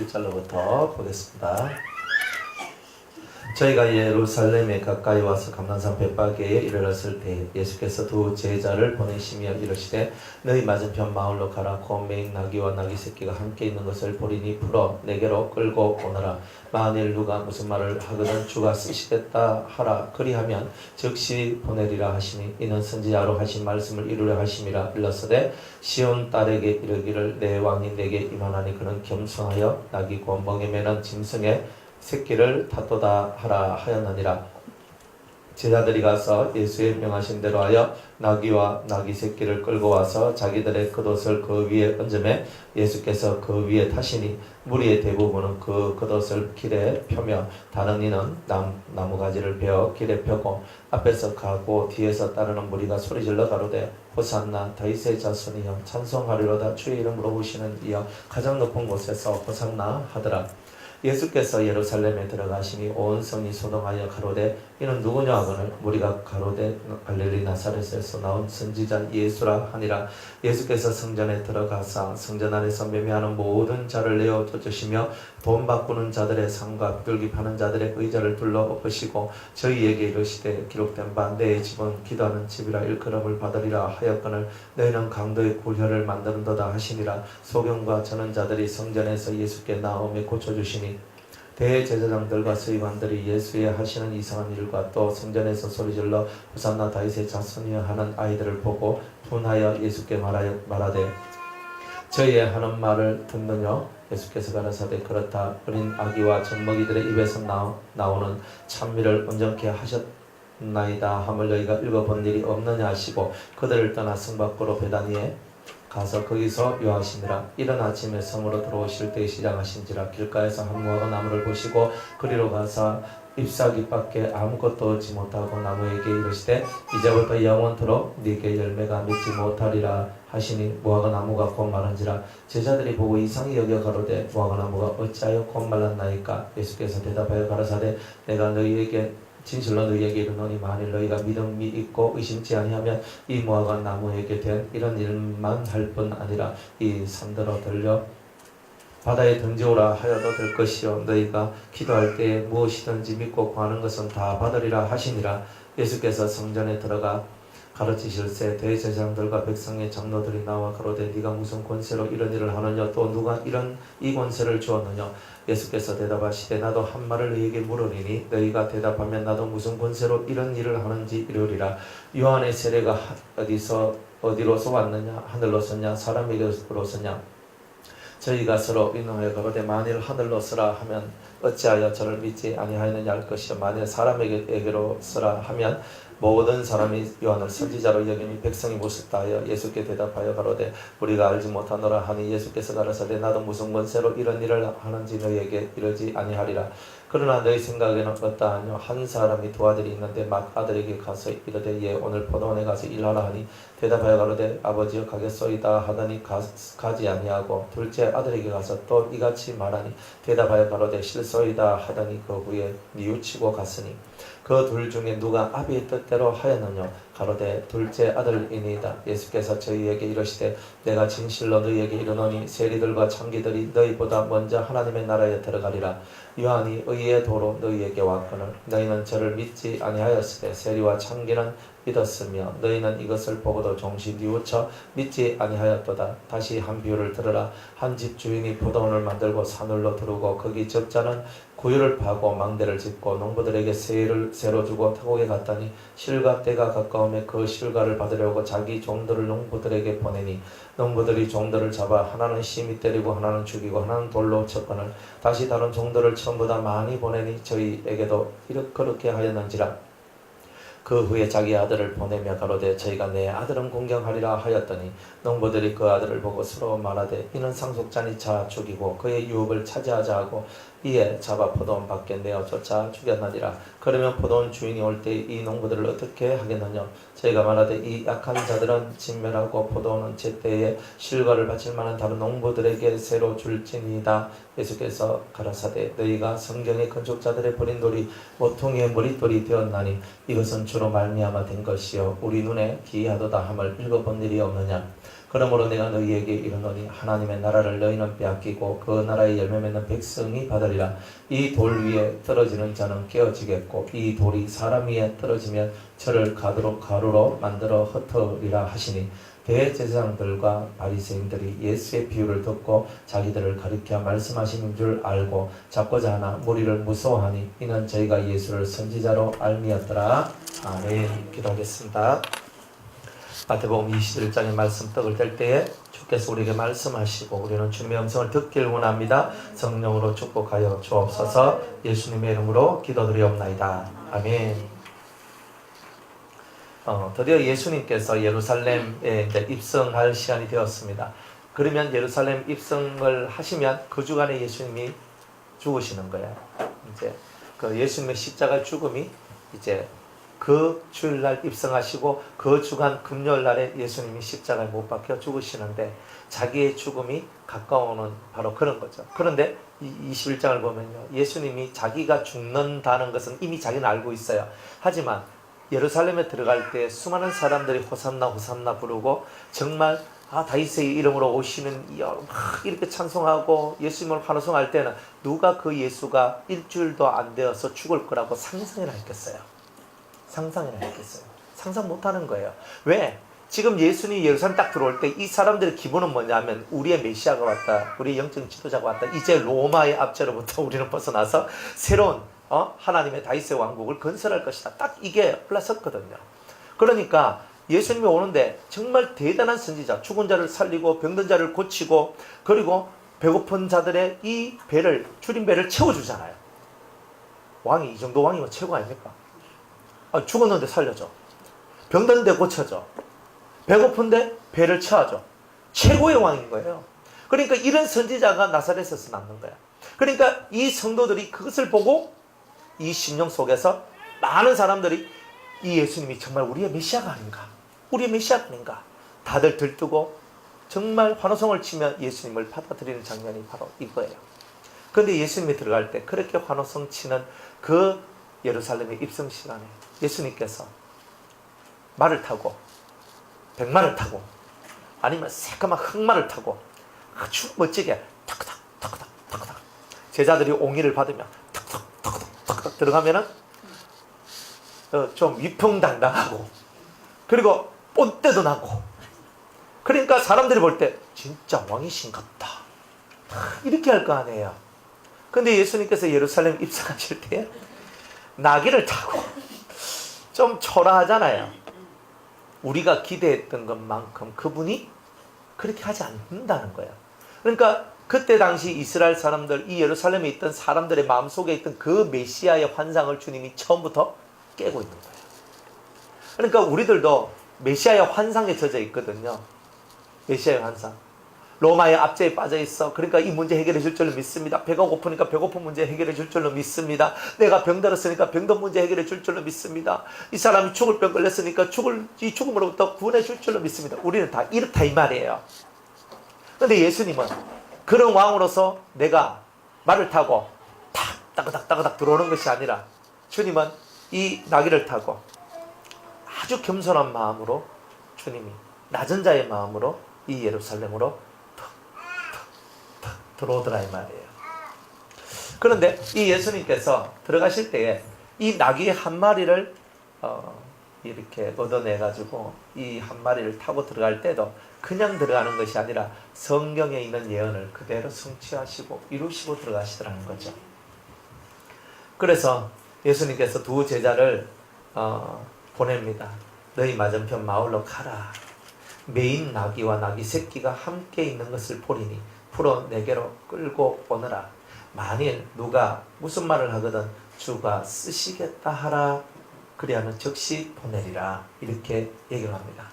1절로부터 보겠습니다. 저희가 예루살렘에 가까이 와서 감난산 벳바게에 이르렀을 때 예수께서 두 제자를 보내시며 이르시되 너희 맞은편 마을로 가라. 곧 맹 나귀와 나귀 새끼가 함께 있는 것을 보리니 풀어 내게로 끌고 오너라. 만일 누가 무슨 말을 하거든 주가 쓰시겠다 하라. 그리하면 즉시 보내리라 하시니 이는 선지자로 하신 말씀을 이루려 하심이라. 일러서되 시온 딸에게 이르기를 내 왕이 내게 임하나니 그는 겸손하여 나귀고 멍에 매는 짐승의 새끼를 탓도다 하라 하였느니라. 제자들이 가서 예수의 명하신 대로 하여 나귀와 나귀 새끼를 끌고 와서 자기들의 겉옷을 그 위에 얹음에 예수께서 그 위에 타시니 무리의 대부분은 그 겉옷을 길에 펴며 다른 이는 나무가지를 베어 길에 펴고 앞에서 가고 뒤에서 따르는 무리가 소리질러 가로되 호산나 다윗의 자손이여 찬송하리로다. 주의 이름으로 오시는 이여 가장 높은 곳에서 호산나 하더라. 예수께서 예루살렘에 들어가시니 온 성이 소동하여 가로되 이는 누구냐 하거늘 무리가 가로되 갈릴리 나사렛에서 나온 선지자 예수라 하니라. 예수께서 성전에 들어가사 성전 안에서 매매하는 모든 자를 내어 쫓으시며 돈 바꾸는 자들의 상과 비둘기 파는 자들의 의자를 둘러 엎으시고 저희에게 이르시되 기록된 바 내 집은 기도하는 집이라 일컬음을 받으리라 하였거늘 너희는 강도의 굴혈을 만드는도다 하시니라. 소경과 전원 자들이 성전에서 예수께 나오며 고쳐주시니 대제사장들과 서기관들이 예수의 하시는 이상한 일과 또 성전에서 소리질러 호산나 다윗의 자손이여 하는 아이들을 보고 분하여 예수께 말하되 저희의 하는 말을 듣느냐. 예수께서 가라사대 그렇다. 어린 아기와 젖먹이들의 입에서 나오는 찬미를 온전케 하셨나이다 함을 너희가 읽어본 일이 없느냐 하시고 그들을 떠나 성 밖으로 베다니에 가서 거기서 요하시니라. 이른 아침에 성으로 들어오실 때에 시장하신지라. 길가에서 한 무화과 나무를 보시고 그리로 가서 잎사귀밖에 아무것도 얻지 못하고 나무에게 이르시되 이제부터 영원토록 네게 열매가 맺지 못하리라 하시니 무화과 나무가 곧 마른지라. 제자들이 보고 이상히 여겨 가로되 무화과 나무가 어찌하여 곧 말랐나이까. 예수께서 대답하여 가라사대 내가 너희에게 진실로 너희에게 이르노니 만일 너희가 믿음이 있고 의심치 아니하면 이 무화과 나무에게 된 이런 일만 할 뿐 아니라 이 산더러 들려 바다에 던지오라 하여도 될 것이요 너희가 기도할 때에 무엇이든지 믿고 구하는 것은 다 받으리라 하시니라. 예수께서 성전에 들어가 가르치실세 대제사장들과 백성의 장로들이 나와 가로되 네가 무슨 권세로 이런 일을 하느냐. 또 누가 이 권세를 주었느냐. 예수께서 대답하시되 나도 한 말을 너희에게 물으리니 너희가 대답하면 나도 무슨 권세로 이런 일을 하는지 이르리라. 요한의 세례가 어디로서 왔느냐. 하늘로서냐 사람에게로서냐. 저희가 서로 인용하여 가로되 만일 하늘로서라 하면 어찌하여 저를 믿지 아니하였느냐 할 것이요 만일 사람에게로서라 하면 모든 사람이 요한을 선지자로 여기니 백성이 묻었다 하여 예수께 대답하여 가로되 우리가 알지 못하노라 하니 예수께서 가라사대 나도 무슨 권세로 이런 일을 하는지 너희에게 이르지 아니하리라. 그러나 너희 생각에는 어떠하뇨. 한 사람이 두 아들이 있는데 막 아들에게 가서 이르되 예 오늘 포도원에 가서 일하라 하니 대답하여 가로되 아버지여 가겠소이다 하더니 가지 아니하고 둘째 아들에게 가서 또 이같이 말하니 대답하여 가로되 실소이다 하더니 그 후에 뉘우치고 갔으니 그 둘 중에 누가 아비의 뜻대로 하였느냐. 가로되 둘째 아들이니이다. 예수께서 저희에게 이르시되 내가 진실로 너희에게 이르노니 세리들과 창기들이 너희보다 먼저 하나님의 나라에 들어가리라. 요한이 의의 도로 너희에게 왔거늘 너희는 저를 믿지 아니하였으되 세리와 창기는 믿었으며 너희는 이것을 보고도 종시 뉘우쳐 믿지 아니하였도다. 다시 한 비유를 들으라. 한 집 주인이 포도원을 만들고 사늘로 두르고 거기 적자는 구유를 파고 망대를 짓고 농부들에게 새로 주고 타국에 갔더니 실과 때가 가까우며 그 실과를 받으려고 자기 종들을 농부들에게 보내니 농부들이 종들을 잡아 하나는 심히 때리고 하나는 죽이고 하나는 돌로 쳤거늘 다시 다른 종들을 처음보다 많이 보내니 저희에게도 그렇게 하였는지라. 그 후에 자기 아들을 보내며 가로되 저희가 내 아들은 공경하리라 하였더니 농부들이 그 아들을 보고 서로 말하되 이는 상속자니 자 죽이고 그의 유업을 차지하자 하고 이에 잡아 포도원 밖에 내어 쫓아 죽였느니라. 그러면 포도원 주인이 올 때 이 농부들을 어떻게 하겠느냐. 저희가 말하되 이 약한 자들은 진멸하고 포도원은 제때에 실과를 바칠 만한 다른 농부들에게 새로 줄지니이다. 예수께서 가라사대 너희가 성경의 건축자들의 버린 돌이 모퉁이의 머릿돌이 되었나니 이것은 주로 말미암아 된 것이요 우리 눈에 기이하도다 함을 읽어본 일이 없느냐. 그러므로 내가 너희에게 이르노니 하나님의 나라를 너희는 빼앗기고 그 나라의 열매 맺는 백성이 받으리라. 이 돌 위에 떨어지는 자는 깨어지겠고 이 돌이 사람 위에 떨어지면 저를 가루로 만들어 흩으리라 하시니 대제사장들과 바리새인들이 예수의 비유를 듣고 자기들을 가리켜 말씀하시는 줄 알고 잡고자 하나 무리를 무서워하니 이는 저희가 예수를 선지자로 알미었더라. 아멘. 기도하겠습니다. 마태복음 21장의 말씀 떡을 뗄 때에 주께서 우리에게 말씀하시고 우리는 주님의 음성을 듣길 원합니다. 성령으로 축복하여 주옵소서. 예수님의 이름으로 기도드리옵나이다. 아멘. 드디어 예수님께서 예루살렘에 이제 입성할 시간이 되었습니다. 그러면 예루살렘 입성을 하시면 그 주간에 예수님이 죽으시는 거예요. 이제 그 예수님의 십자가 죽음이 이제 그 주일날 입성하시고 그 주간 금요일날에 예수님이 십자가에 못 박혀 죽으시는데 자기의 죽음이 가까워오는 바로 그런 거죠. 그런데 이 21장을 보면요, 예수님이 자기가 죽는다는 것은 이미 자기는 알고 있어요. 하지만 예루살렘에 들어갈 때 수많은 사람들이 호산나 호산나 부르고 정말 다윗의 이름으로 오시는 막 이렇게 찬송하고 예수님을 환호성할 때는 누가 그 예수가 일주일도 안 되어서 죽을 거라고 상상이나 했겠어요. 상상이나 했겠어요. 상상 못하는 거예요. 왜? 지금 예수님이 예루살렘 딱 들어올 때 이 사람들의 기분은 뭐냐면 우리의 메시아가 왔다, 우리의 영적 지도자가 왔다, 이제 로마의 압제로부터 우리는 벗어나서 새로운 하나님의 다윗의 왕국을 건설할 것이다. 딱 이게 흘러섰거든요. 그러니까 예수님이 오는데 정말 대단한 선지자, 죽은 자를 살리고 병든 자를 고치고 그리고 배고픈 자들의 이 배를, 줄인 배를 채워주잖아요. 왕이 이 정도 왕이면 최고 아닙니까? 죽었는데 살려줘. 병든데 고쳐줘. 배고픈데 배를 채워줘. 최고의 왕인 거예요. 그러니까 이런 선지자가 나사렛에서 낳는 거야. 그러니까 이 성도들이 그것을 보고 이 심령 속에서 많은 사람들이 이 예수님이 정말 우리의 메시아가 아닌가, 우리의 메시아가 아닌가 다들 들뜨고 정말 환호성을 치며 예수님을 받아들이는 장면이 바로 이거예요. 그런데 예수님이 들어갈 때 그렇게 환호성 치는 그 예루살렘의 입성 시간에 예수님께서 말을 타고 백마를 타고 아니면 새까만 흑마를 타고 아주 멋지게 탁탁 탁탁 탁탁 제자들이 옹의를 받으며 탁탁 들어가면은 좀 위풍당당하고 그리고 뽐때도 나고 그러니까 사람들이 볼 때 진짜 왕이신 같다 이렇게 할 거 아니에요. 근데 예수님께서 예루살렘 입성하실 때 나귀를 타고 좀 초라하잖아요. 우리가 기대했던 것만큼 그분이 그렇게 하지 않는다는 거예요. 그러니까 그때 당시 이스라엘 사람들, 이 예루살렘에 있던 사람들의 마음속에 있던 그 메시아의 환상을 주님이 처음부터 깨고 있는 거예요. 그러니까 우리들도 메시아의 환상에 젖어 있거든요. 메시아의 환상. 로마의 압제에 빠져 있어. 그러니까 이 문제 해결해 줄 줄로 믿습니다. 배가 고프니까 배고픈 문제 해결해 줄 줄로 믿습니다. 내가 병들었으니까 병든 문제 해결해 줄 줄로 믿습니다. 이 사람이 죽을 병 걸렸으니까 이 죽음으로부터 구원해 줄 줄로 믿습니다. 우리는 다 이렇다 이 말이에요. 그런데 예수님은 그런 왕으로서 내가 말을 타고 따그닥 들어오는 것이 아니라 주님은 이 나귀를 타고 아주 겸손한 마음으로 주님이 낮은 자의 마음으로 이 예루살렘으로 들어오더라 이 말이에요. 그런데 이 예수님께서 들어가실 때에 이 나귀 한 마리를 이렇게 얻어내가지고 이 한 마리를 타고 들어갈 때도 그냥 들어가는 것이 아니라 성경에 있는 예언을 그대로 성취하시고 이루시고 들어가시더라는 거죠. 그래서 예수님께서 두 제자를 보냅니다. 너희 맞은편 마을로 가라. 메인 나귀와 나귀 새끼가 함께 있는 것을 보리니 풀어 내게로 끌고 오너라. 만일 누가 무슨 말을 하거든 주가 쓰시겠다 하라. 그리하면 즉시 보내리라. 이렇게 얘기를 합니다.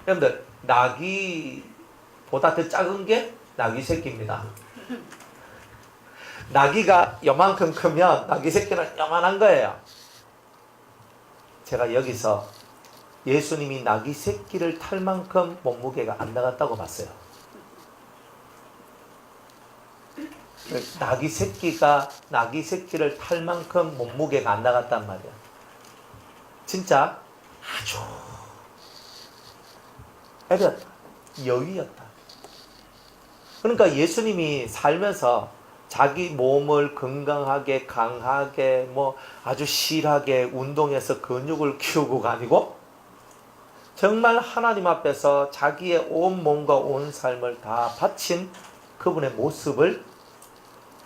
여러분들 나귀보다 더 작은 게 나귀 새끼입니다. 나귀가 요만큼 크면 나귀 새끼는 요만한 거예요. 제가 여기서 예수님이 나귀 새끼를 탈 만큼 몸무게가 안 나갔다고 봤어요. 나귀 새끼를 탈 만큼 몸무게가 안 나갔단 말이야. 진짜 아주 애렸다. 여위였다. 그러니까 예수님이 살면서 자기 몸을 건강하게 강하게 뭐 아주 실하게 운동해서 근육을 키우고가 아니고 정말 하나님 앞에서 자기의 온 몸과 온 삶을 다 바친 그분의 모습을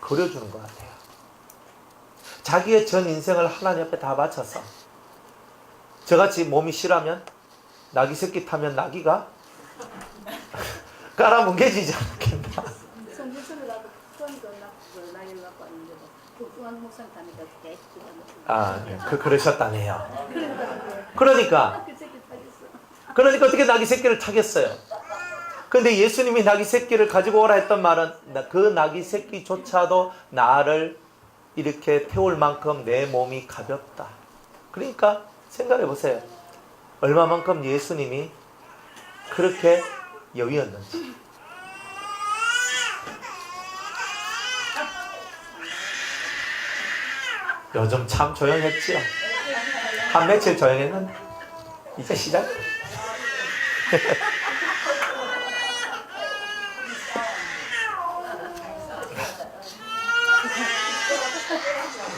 그려주는 것 같아요. 자기의 전 인생을 하나님 앞에 다 바쳐서 저같이 몸이 실하면 나귀 새끼 타면 나귀가 깔아뭉개지지 않겠나. 아, 네. 그러셨다네요. 그러니까 어떻게 나귀 새끼를 타겠어요? 근데 예수님이 나귀 새끼를 가지고 오라 했던 말은 그 나귀 새끼조차도 나를 이렇게 태울 만큼 내 몸이 가볍다. 그러니까 생각해 보세요. 얼마만큼 예수님이 그렇게 여위였는지. 요즘 참 조용했지요. 한 며칠 조용했는데 이제 시작.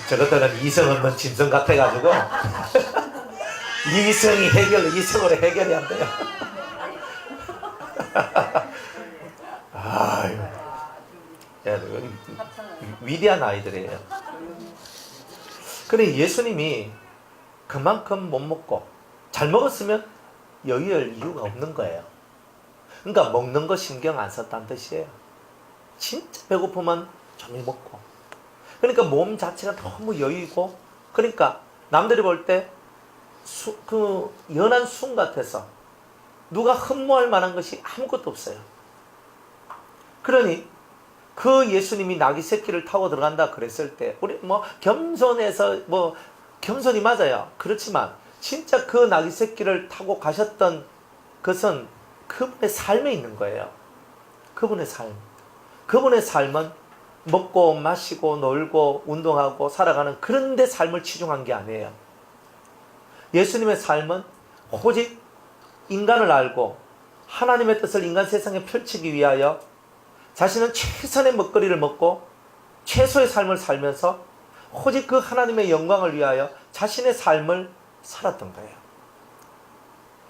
저것들은 이성 없는 짐승 같아가지고 이성으로 해결이 안 돼요. 아유, 위대한 아이들이에요. 그래 예수님이 그만큼 못 먹고 잘 먹었으면 여유할 이유가 없는 거예요. 그러니까 먹는 거 신경 안 썼다는 뜻이에요. 진짜 배고프면 좀 먹고. 그러니까 몸 자체가 너무 여유있고, 그러니까 남들이 볼 때 그 연한 순 같아서 누가 흠모할 만한 것이 아무것도 없어요. 그러니 그 예수님이 나귀 새끼를 타고 들어간다 그랬을 때 우리 뭐 겸손해서 뭐 겸손이 맞아요. 그렇지만 진짜 그 나귀 새끼를 타고 가셨던 것은 그분의 삶에 있는 거예요. 그분의 삶. 그분의 삶은 먹고 마시고 놀고 운동하고 살아가는 그런 데 삶을 치중한 게 아니에요. 예수님의 삶은 오직 인간을 알고 하나님의 뜻을 인간 세상에 펼치기 위하여 자신은 최선의 먹거리를 먹고 최소의 삶을 살면서 오직 그 하나님의 영광을 위하여 자신의 삶을 살았던 거예요.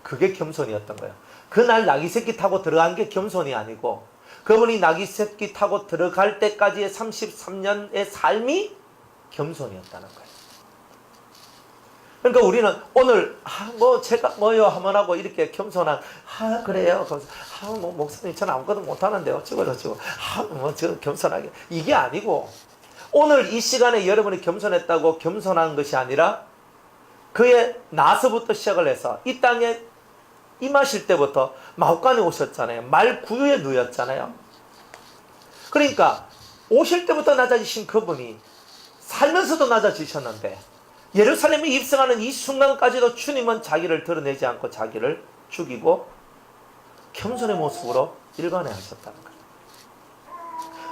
그게 겸손이었던 거예요. 그날 나귀 새끼 타고 들어간 게 겸손이 아니고 그분이 나귀 새끼 타고 들어갈 때까지의 33년의 삶이 겸손이었다는 거예요. 그러니까 우리는 오늘 뭐 제가 뭐요 하면 하고 이렇게 겸손한 그래요. 뭐 목사님 저는 아무것도 못하는데요. 어쩌고 뭐 저 겸손하게 이게 아니고 오늘 이 시간에 여러분이 겸손했다고 겸손한 것이 아니라 그의 나서부터 시작을 해서 이 땅에 임하실 때부터 마옥간에 오셨잖아요. 말 구유에 누였잖아요. 그러니까 오실 때부터 낮아지신 그분이 살면서도 낮아지셨는데 예루살렘에 입성하는 이 순간까지도 주님은 자기를 드러내지 않고 자기를 죽이고 겸손의 모습으로 일관해 하셨다는 거예요.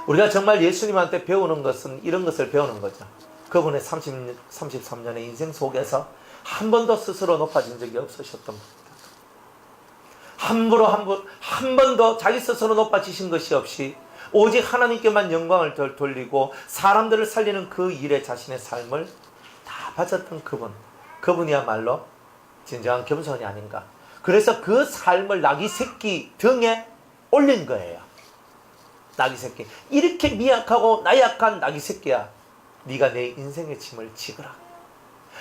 우리가 정말 예수님한테 배우는 것은 이런 것을 배우는 거죠. 그분의 33년의 인생 속에서 한 번도 스스로 높아진 적이 없으셨던 분입니다. 한 번도 자기 스스로 높아지신 것이 없이 오직 하나님께만 영광을 돌리고 사람들을 살리는 그 일에 자신의 삶을 다 바쳤던 그분이야말로 진정한 겸손이 아닌가. 그래서 그 삶을 나귀 새끼 등에 올린 거예요. 나귀 새끼, 이렇게 미약하고 나약한 나귀 새끼야, 네가 내 인생의 짐을 지거라.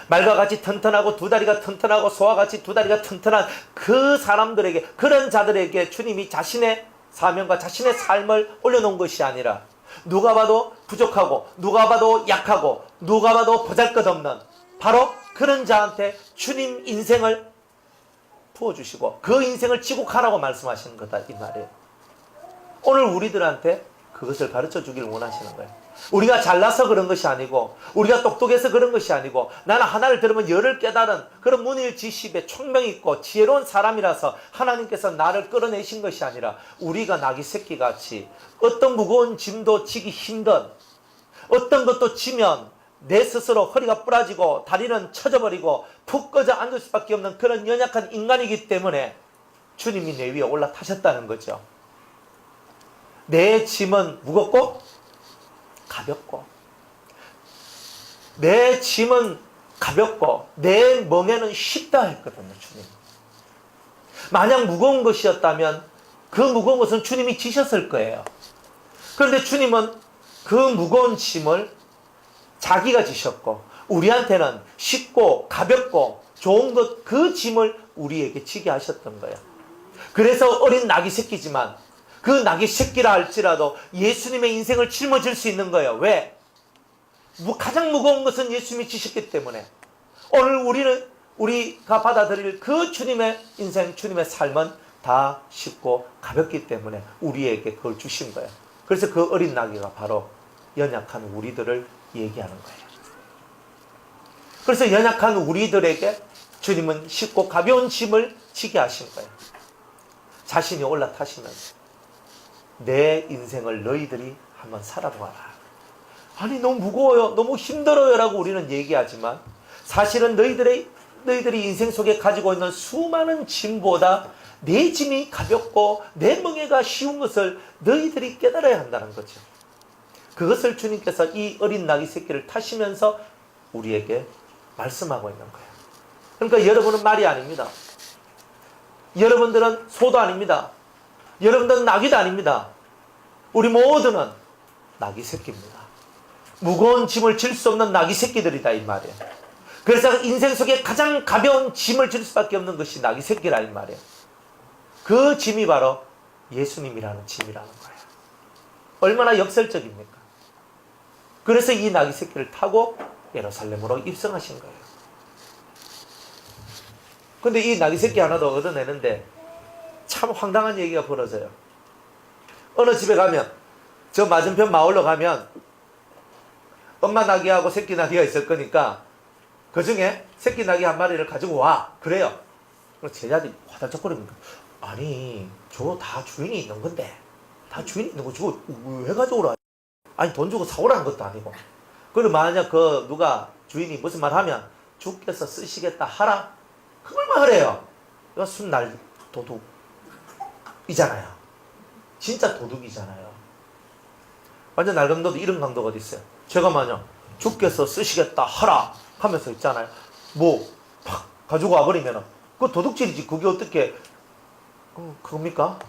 말과 같이 튼튼하고 두 다리가 튼튼하고 소와 같이 두 다리가 튼튼한 그 사람들에게, 그런 자들에게 주님이 자신의 사명과 자신의 삶을 올려놓은 것이 아니라 누가 봐도 부족하고 누가 봐도 약하고 누가 봐도 보잘것없는 바로 그런 자한테 주님 인생을 부어주시고 그 인생을 지고 가라고 말씀하시는 거다, 이 말이에요. 오늘 우리들한테 그것을 가르쳐 주길 원하시는 거예요. 우리가 잘나서 그런 것이 아니고 우리가 똑똑해서 그런 것이 아니고 나는 하나를 들으면 열을 깨달은 그런 문일지십에 총명 있고 지혜로운 사람이라서 하나님께서 나를 끌어내신 것이 아니라 우리가 나귀 새끼같이 어떤 무거운 짐도 지기 힘든, 어떤 것도 지면 내 스스로 허리가 부러지고 다리는 처져버리고 푹 꺼져 앉을 수밖에 없는 그런 연약한 인간이기 때문에 주님이 내 위에 올라타셨다는 거죠. 내 짐은 무겁고 가볍고, 내 짐은 가볍고 내 멍에는 쉽다 했거든요. 주님. 만약 무거운 것이었다면 그 무거운 것은 주님이 지셨을 거예요. 그런데 주님은 그 무거운 짐을 자기가 지셨고, 우리한테는 쉽고 가볍고 좋은 것, 그 짐을 우리에게 지게 하셨던 거예요. 그래서 어린 낙이 새끼지만 그 낙이 새끼라 할지라도 예수님의 인생을 짊어질 수 있는 거예요. 왜? 가장 무거운 것은 예수님이 지셨기 때문에. 오늘 우리가 받아들일 그 주님의 인생, 주님의 삶은 다 쉽고 가볍기 때문에 우리에게 그걸 주신 거예요. 그래서 그 어린 나귀가 바로 연약한 우리들을 얘기하는 거예요. 그래서 연약한 우리들에게 주님은 쉽고 가벼운 짐을 지게 하신 거예요. 자신이 올라타시면서 내 인생을 너희들이 한번 살아보아라. 아니 너무 무거워요, 너무 힘들어요 라고 우리는 얘기하지만, 사실은 너희들이 인생 속에 가지고 있는 수많은 짐보다 내 짐이 가볍고 내 멍에가 쉬운 것을 너희들이 깨달아야 한다는 거죠. 그것을 주님께서 이 어린 나귀 새끼를 타시면서 우리에게 말씀하고 있는 거예요. 그러니까 여러분은 말이 아닙니다. 여러분들은 소도 아닙니다. 여러분들은 나귀도 아닙니다. 우리 모두는 나귀 새끼입니다. 무거운 짐을 질 수 없는 나귀 새끼들이다 이 말이에요. 그래서 인생 속에 가장 가벼운 짐을 질 수밖에 없는 것이 나귀 새끼라 이 말이에요. 그 짐이 바로 예수님이라는 짐이라는 거예요. 얼마나 역설적입니까? 그래서 이 나귀 새끼를 타고 예루살렘으로 입성하신 거예요. 근데 이 나귀 새끼 하나도 얻어내는데 참 황당한 얘기가 벌어져요. 어느 집에 가면, 저 맞은편 마을로 가면 엄마 나귀하고 새끼 나귀가 있을 거니까 그 중에 새끼 나귀 한 마리를 가지고 와. 그래요. 제자들이 화들짝거립니다. 아니 저거 다 주인이 있는 건데, 다 주인이 있는 거 저거 왜 가져오라. 아니 돈 주고 사오라는 것도 아니고. 그리고 만약 그 누가 주인이 무슨 말 하면 주께서 쓰시겠다 하라, 그걸 말해요. 이거 순날 도둑이잖아요. 진짜 도둑이잖아요. 완전 날강도도 이런 강도가 어디 있어요. 제가 만약 주께서 쓰시겠다 하라 하면서 있잖아요. 뭐 팍 가지고 와버리면 그거 도둑질이지. 그게 어떻게 그겁니까?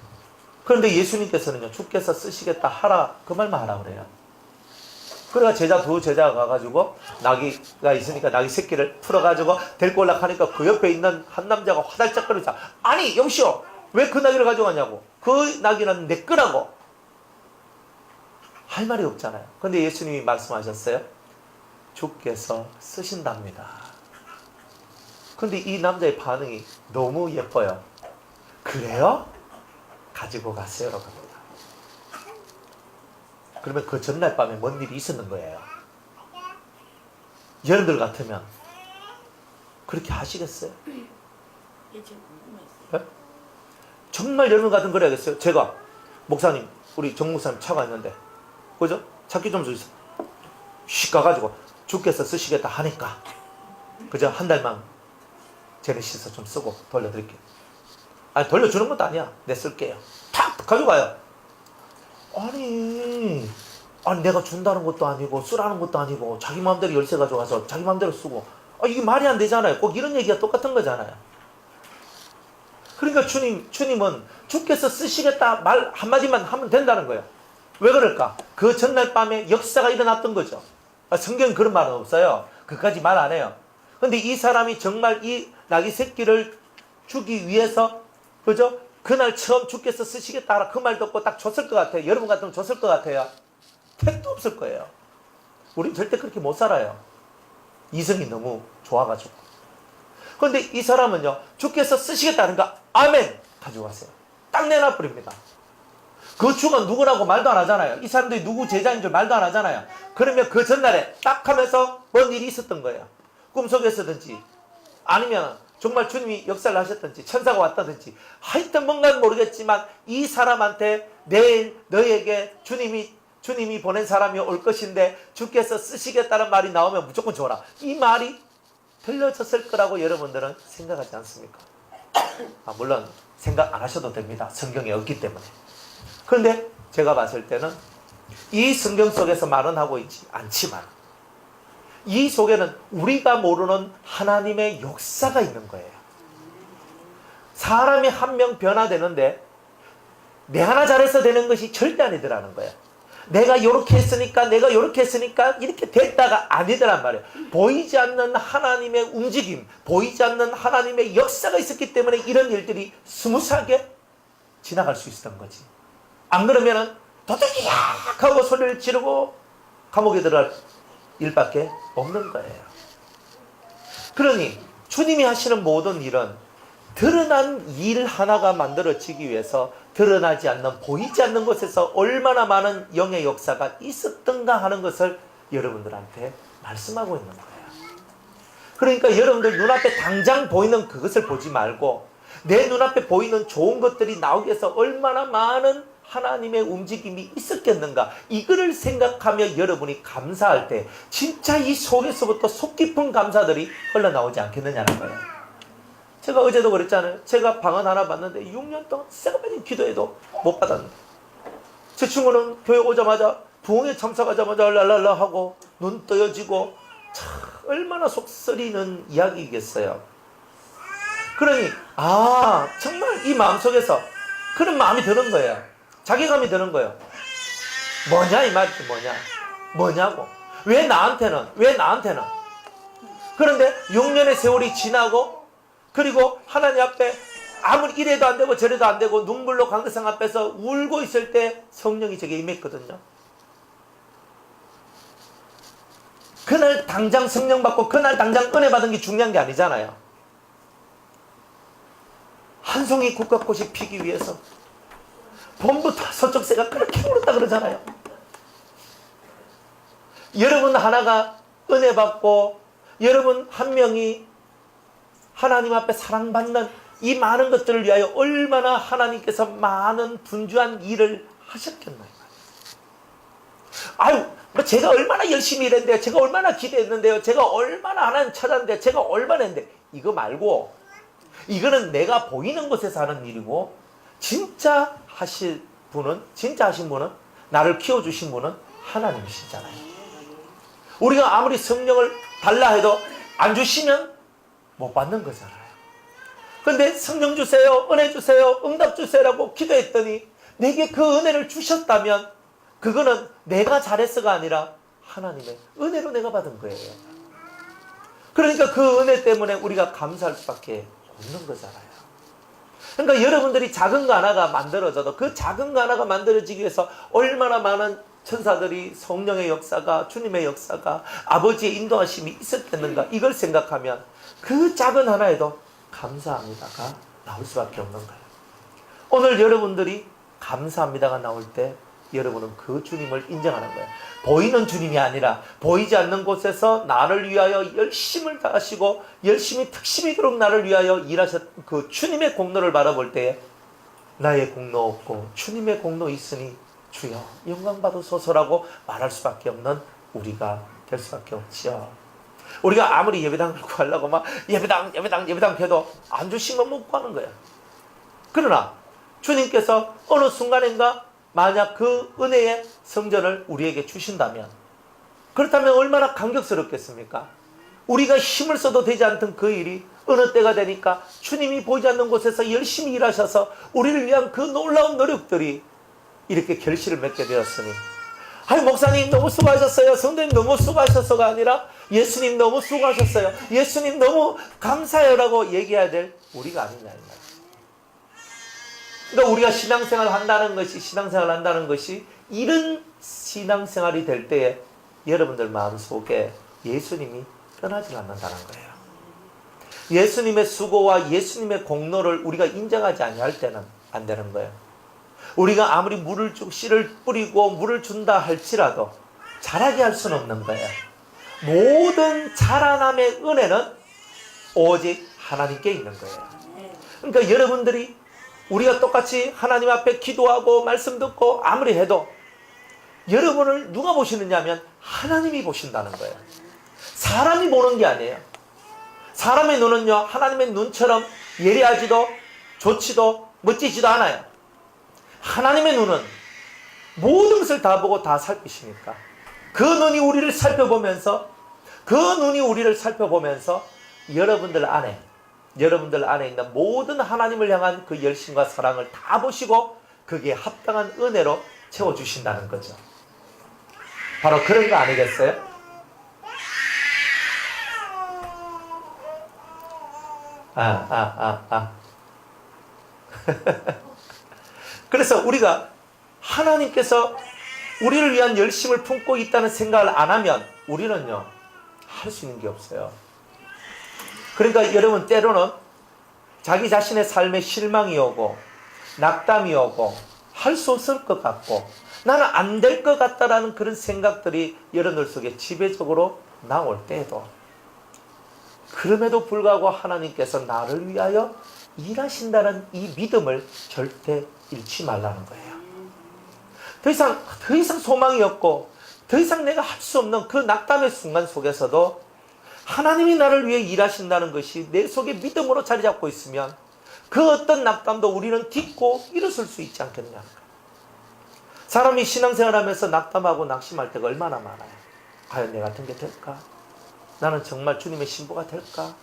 그런데 예수님께서는요, 주께서 쓰시겠다 하라, 그 말만 하라 그래요. 그래가 두 제자가 가가지고 나귀가 있으니까 나귀 새끼를 풀어가지고 데리고 올라가니까 그 옆에 있는 한 남자가 화들짝거리자. 아니 여보시오, 왜 그 나귀를 가져가냐고. 그 나귀는 내 거라고. 할 말이 없잖아요. 근데 예수님이 말씀하셨어요. 주께서 쓰신답니다. 근데 이 남자의 반응이 너무 예뻐요. 그래요? 가지고 가세요라고 합니다. 그러면 그 전날 밤에 뭔 일이 있었는 거예요. 여러분들 같으면 그렇게 하시겠어요? 네? 정말 여러분 같은 거 그래야겠어요? 제가 목사님, 우리 정 목사님 차가 있는데, 그죠? 찾기 좀 주세요. 휙 가가지고 주께서 쓰시겠다 하니까, 그죠? 한 달만 제네시스 좀 쓰고 돌려드릴게요. 아니 돌려주는 것도 아니야. 내 쓸게요. 탁 가져가요. 아니 내가 준다는 것도 아니고 쓰라는 것도 아니고 자기 마음대로 열쇠 가져가서 자기 마음대로 쓰고, 이게 말이 안 되잖아요. 꼭 이런 얘기가 똑같은 거잖아요. 그러니까 주님은 주께서 쓰시겠다 말 한마디만 하면 된다는 거예요. 왜 그럴까? 그 전날 밤에 역사가 일어났던 거죠. 성경에 그런 말은 없어요. 그까지 말 안 해요. 근데 이 사람이 정말 이 나귀 새끼를 주기 위해서, 그죠? 그날 처음 주께서 쓰시겠다 하라 그 말 듣고 딱 줬을 것 같아요. 여러분 같으면 줬을 것 같아요. 택도 없을 거예요. 우린 절대 그렇게 못 살아요. 이성이 너무 좋아가지고. 그런데 이 사람은요, 주께서 쓰시겠다 하니까 아멘 가지고 가세요. 딱 내놔버립니다. 그 주가 누구라고 말도 안 하잖아요. 이 사람들이 누구 제자인 줄 말도 안 하잖아요. 그러면 그 전날에 딱 하면서 뭔 일이 있었던 거예요. 꿈속에서든지 아니면 정말 주님이 역사를 하셨든지 천사가 왔다든지 하여튼 뭔가는 모르겠지만 이 사람한테 내일 너에게 주님이 보낸 사람이 올 것인데 주께서 쓰시겠다는 말이 나오면 무조건 줘라. 이 말이 들려졌을 거라고 여러분들은 생각하지 않습니까? 물론 생각 안 하셔도 됩니다. 성경에 없기 때문에. 그런데 제가 봤을 때는 이 성경 속에서 말은 하고 있지 않지만 이 속에는 우리가 모르는 하나님의 역사가 있는 거예요. 사람이 한 명 변화되는데 내 하나 잘해서 되는 것이 절대 아니더라는 거예요. 내가 이렇게 했으니까 내가 이렇게 했으니까 이렇게 됐다가 아니더란 말이에요. 보이지 않는 하나님의 움직임, 보이지 않는 하나님의 역사가 있었기 때문에 이런 일들이 스무스하게 지나갈 수 있었던 거지. 안 그러면은 도둑이야 하고 소리를 지르고 감옥에 들어갈 일밖에 없는 거예요. 그러니 주님이 하시는 모든 일은 드러난 일 하나가 만들어지기 위해서 드러나지 않는, 보이지 않는 곳에서 얼마나 많은 영의 역사가 있었던가 하는 것을 여러분들한테 말씀하고 있는 거예요. 그러니까 여러분들 눈앞에 당장 보이는 그것을 보지 말고 내 눈앞에 보이는 좋은 것들이 나오기 위해서 얼마나 많은 하나님의 움직임이 있었겠는가, 이거를 생각하며 여러분이 감사할 때 진짜 이 속에서부터 속 깊은 감사들이 흘러나오지 않겠느냐는 거예요. 제가 어제도 그랬잖아요. 제가 방언 하나 받는데 6년 동안 새까매진 기도해도 못 받았는데, 제 친구는 교회 오자마자 부흥회 참석하자마자 랄랄라 하고 눈 떠여지고, 참 얼마나 속쓰리는 이야기겠어요. 그러니 정말 이 마음속에서 그런 마음이 드는 거예요. 자괴감이 드는 거예요. 뭐냐 이 말이지. 뭐냐고. 왜 나한테는. 그런데 6년의 세월이 지나고, 그리고 하나님 앞에 아무리 이래도 안 되고 저래도 안 되고 눈물로 강대상 앞에서 울고 있을 때 성령이 제게 임했거든요. 그날 당장 성령 받고 그날 당장 은혜 받은 게 중요한 게 아니잖아요. 한 송이 국화꽃이 피기 위해서 봄부터 서쪽새가 그렇게 울었다 그러잖아요. 여러분 하나가 은혜 받고 여러분 한 명이 하나님 앞에 사랑받는 이 많은 것들을 위하여 얼마나 하나님께서 많은 분주한 일을 하셨겠나요? 제가 얼마나 열심히 일했는데요, 제가 얼마나 기대했는데요, 제가 얼마나 하나님 찾았는데, 제가 얼마나 했는데, 이거 말고 이거는 내가 보이는 곳에서 하는 일이고, 진짜 하신 분은 나를 키워주신 분은 하나님이시잖아요. 우리가 아무리 성령을 달라 해도 안 주시면 못 받는 거잖아요. 근데 성령 주세요, 은혜 주세요, 응답 주세요라고 기도했더니 내게 그 은혜를 주셨다면 그거는 내가 잘했어가 아니라 하나님의 은혜로 내가 받은 거예요. 그러니까 그 은혜 때문에 우리가 감사할 수밖에 없는 거잖아요. 그러니까 여러분들이 작은 거 하나가 만들어져도 그 작은 거 하나가 만들어지기 위해서 얼마나 많은 천사들이, 성령의 역사가, 주님의 역사가, 아버지의 인도하심이 있었겠는가, 이걸 생각하면 그 작은 하나에도 감사합니다가 나올 수밖에 없는 거예요. 오늘 여러분들이 감사합니다가 나올 때 여러분은 그 주님을 인정하는 거예요. 보이는 주님이 아니라 보이지 않는 곳에서 나를 위하여 열심을 다하시고 열심히 특심이도록 나를 위하여 일하셨던 그 주님의 공로를 바라볼 때에 나의 공로 없고 주님의 공로 있으니 주여 영광 받으소서라고 말할 수밖에 없는 우리가 될 수밖에 없지요. 우리가 아무리 예배당을 구하려고 막 예배당 해도 안 주시면 못 구하는 거예요. 그러나 주님께서 어느 순간인가 만약 그 은혜의 성전을 우리에게 주신다면, 그렇다면 얼마나 감격스럽겠습니까? 우리가 힘을 써도 되지 않던 그 일이 어느 때가 되니까 주님이 보이지 않는 곳에서 열심히 일하셔서 우리를 위한 그 놀라운 노력들이 이렇게 결실을 맺게 되었으니, 목사님 너무 수고하셨어요, 성도님 너무 수고하셨어가 아니라 예수님 너무 수고하셨어요, 예수님 너무 감사해요라고 얘기해야 될 우리가 아니냐. 그러니까 우리가 신앙생활을 한다는 것이 이런 신앙생활이 될 때에 여러분들 마음속에 예수님이 떠나지 않는다는 거예요. 예수님의 수고와 예수님의 공로를 우리가 인정하지 아니할 때는 안 되는 거예요. 우리가 아무리 씨를 뿌리고 물을 준다 할지라도 자라게 할 수는 없는 거예요. 모든 자라남의 은혜는 오직 하나님께 있는 거예요. 그러니까 여러분들이, 우리가 똑같이 하나님 앞에 기도하고 말씀 듣고 아무리 해도 여러분을 누가 보시느냐 하면 하나님이 보신다는 거예요. 사람이 보는 게 아니에요. 사람의 눈은요, 하나님의 눈처럼 예리하지도 좋지도 멋지지도 않아요. 하나님의 눈은 모든 것을 다 보고 다 살피시니까 그 눈이 우리를 살펴보면서 여러분들 안에 있는 모든 하나님을 향한 그 열심과 사랑을 다 보시고 그게 합당한 은혜로 채워주신다는 거죠. 바로 그런 거 아니겠어요? 그래서 우리가 하나님께서 우리를 위한 열심을 품고 있다는 생각을 안 하면 우리는요, 할 수 있는 게 없어요. 그러니까 여러분, 때로는 자기 자신의 삶에 실망이 오고 낙담이 오고 할 수 없을 것 같고 나는 안 될 것 같다라는 그런 생각들이 여러분들 속에 지배적으로 나올 때에도, 그럼에도 불구하고 하나님께서 나를 위하여 일하신다는 이 믿음을 절대 잃지 말라는 거예요. 더 이상 소망이 없고 더 이상 내가 할 수 없는 그 낙담의 순간 속에서도 하나님이 나를 위해 일하신다는 것이 내 속에 믿음으로 자리 잡고 있으면 그 어떤 낙담도 우리는 딛고 일어설 수 있지 않겠냐. 사람이 신앙생활하면서 낙담하고 낙심할 때가 얼마나 많아요. 과연 내 같은 게 될까? 나는 정말 주님의 신부가 될까?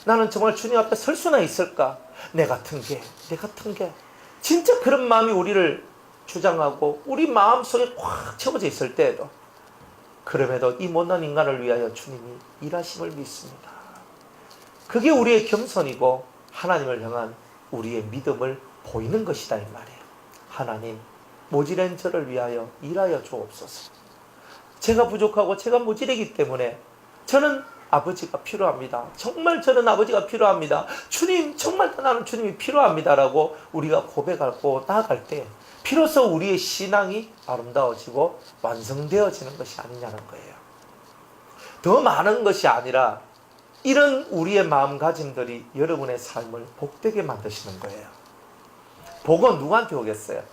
나는 정말 주님 앞에 설 수나 있을까? 내 같은 게 진짜 그런 마음이 우리를 주장하고 우리 마음속에 꽉 채워져 있을 때에도, 그럼에도 이 못난 인간을 위하여 주님이 일하심을 믿습니다. 그게 우리의 겸손이고 하나님을 향한 우리의 믿음을 보이는 것이다 이 말이에요. 하나님, 모질한 저를 위하여 일하여 주옵소서. 제가 부족하고 제가 모질이기 때문에 저는 아버지가 필요합니다. 정말 저는 아버지가 필요합니다. 주님, 정말 나는 주님이 필요합니다라고 우리가 고백하고 나아갈 때 비로소 우리의 신앙이 아름다워지고 완성되어지는 것이 아니냐는 거예요. 더 많은 것이 아니라 이런 우리의 마음가짐들이 여러분의 삶을 복되게 만드시는 거예요. 복은 누구한테 오겠어요?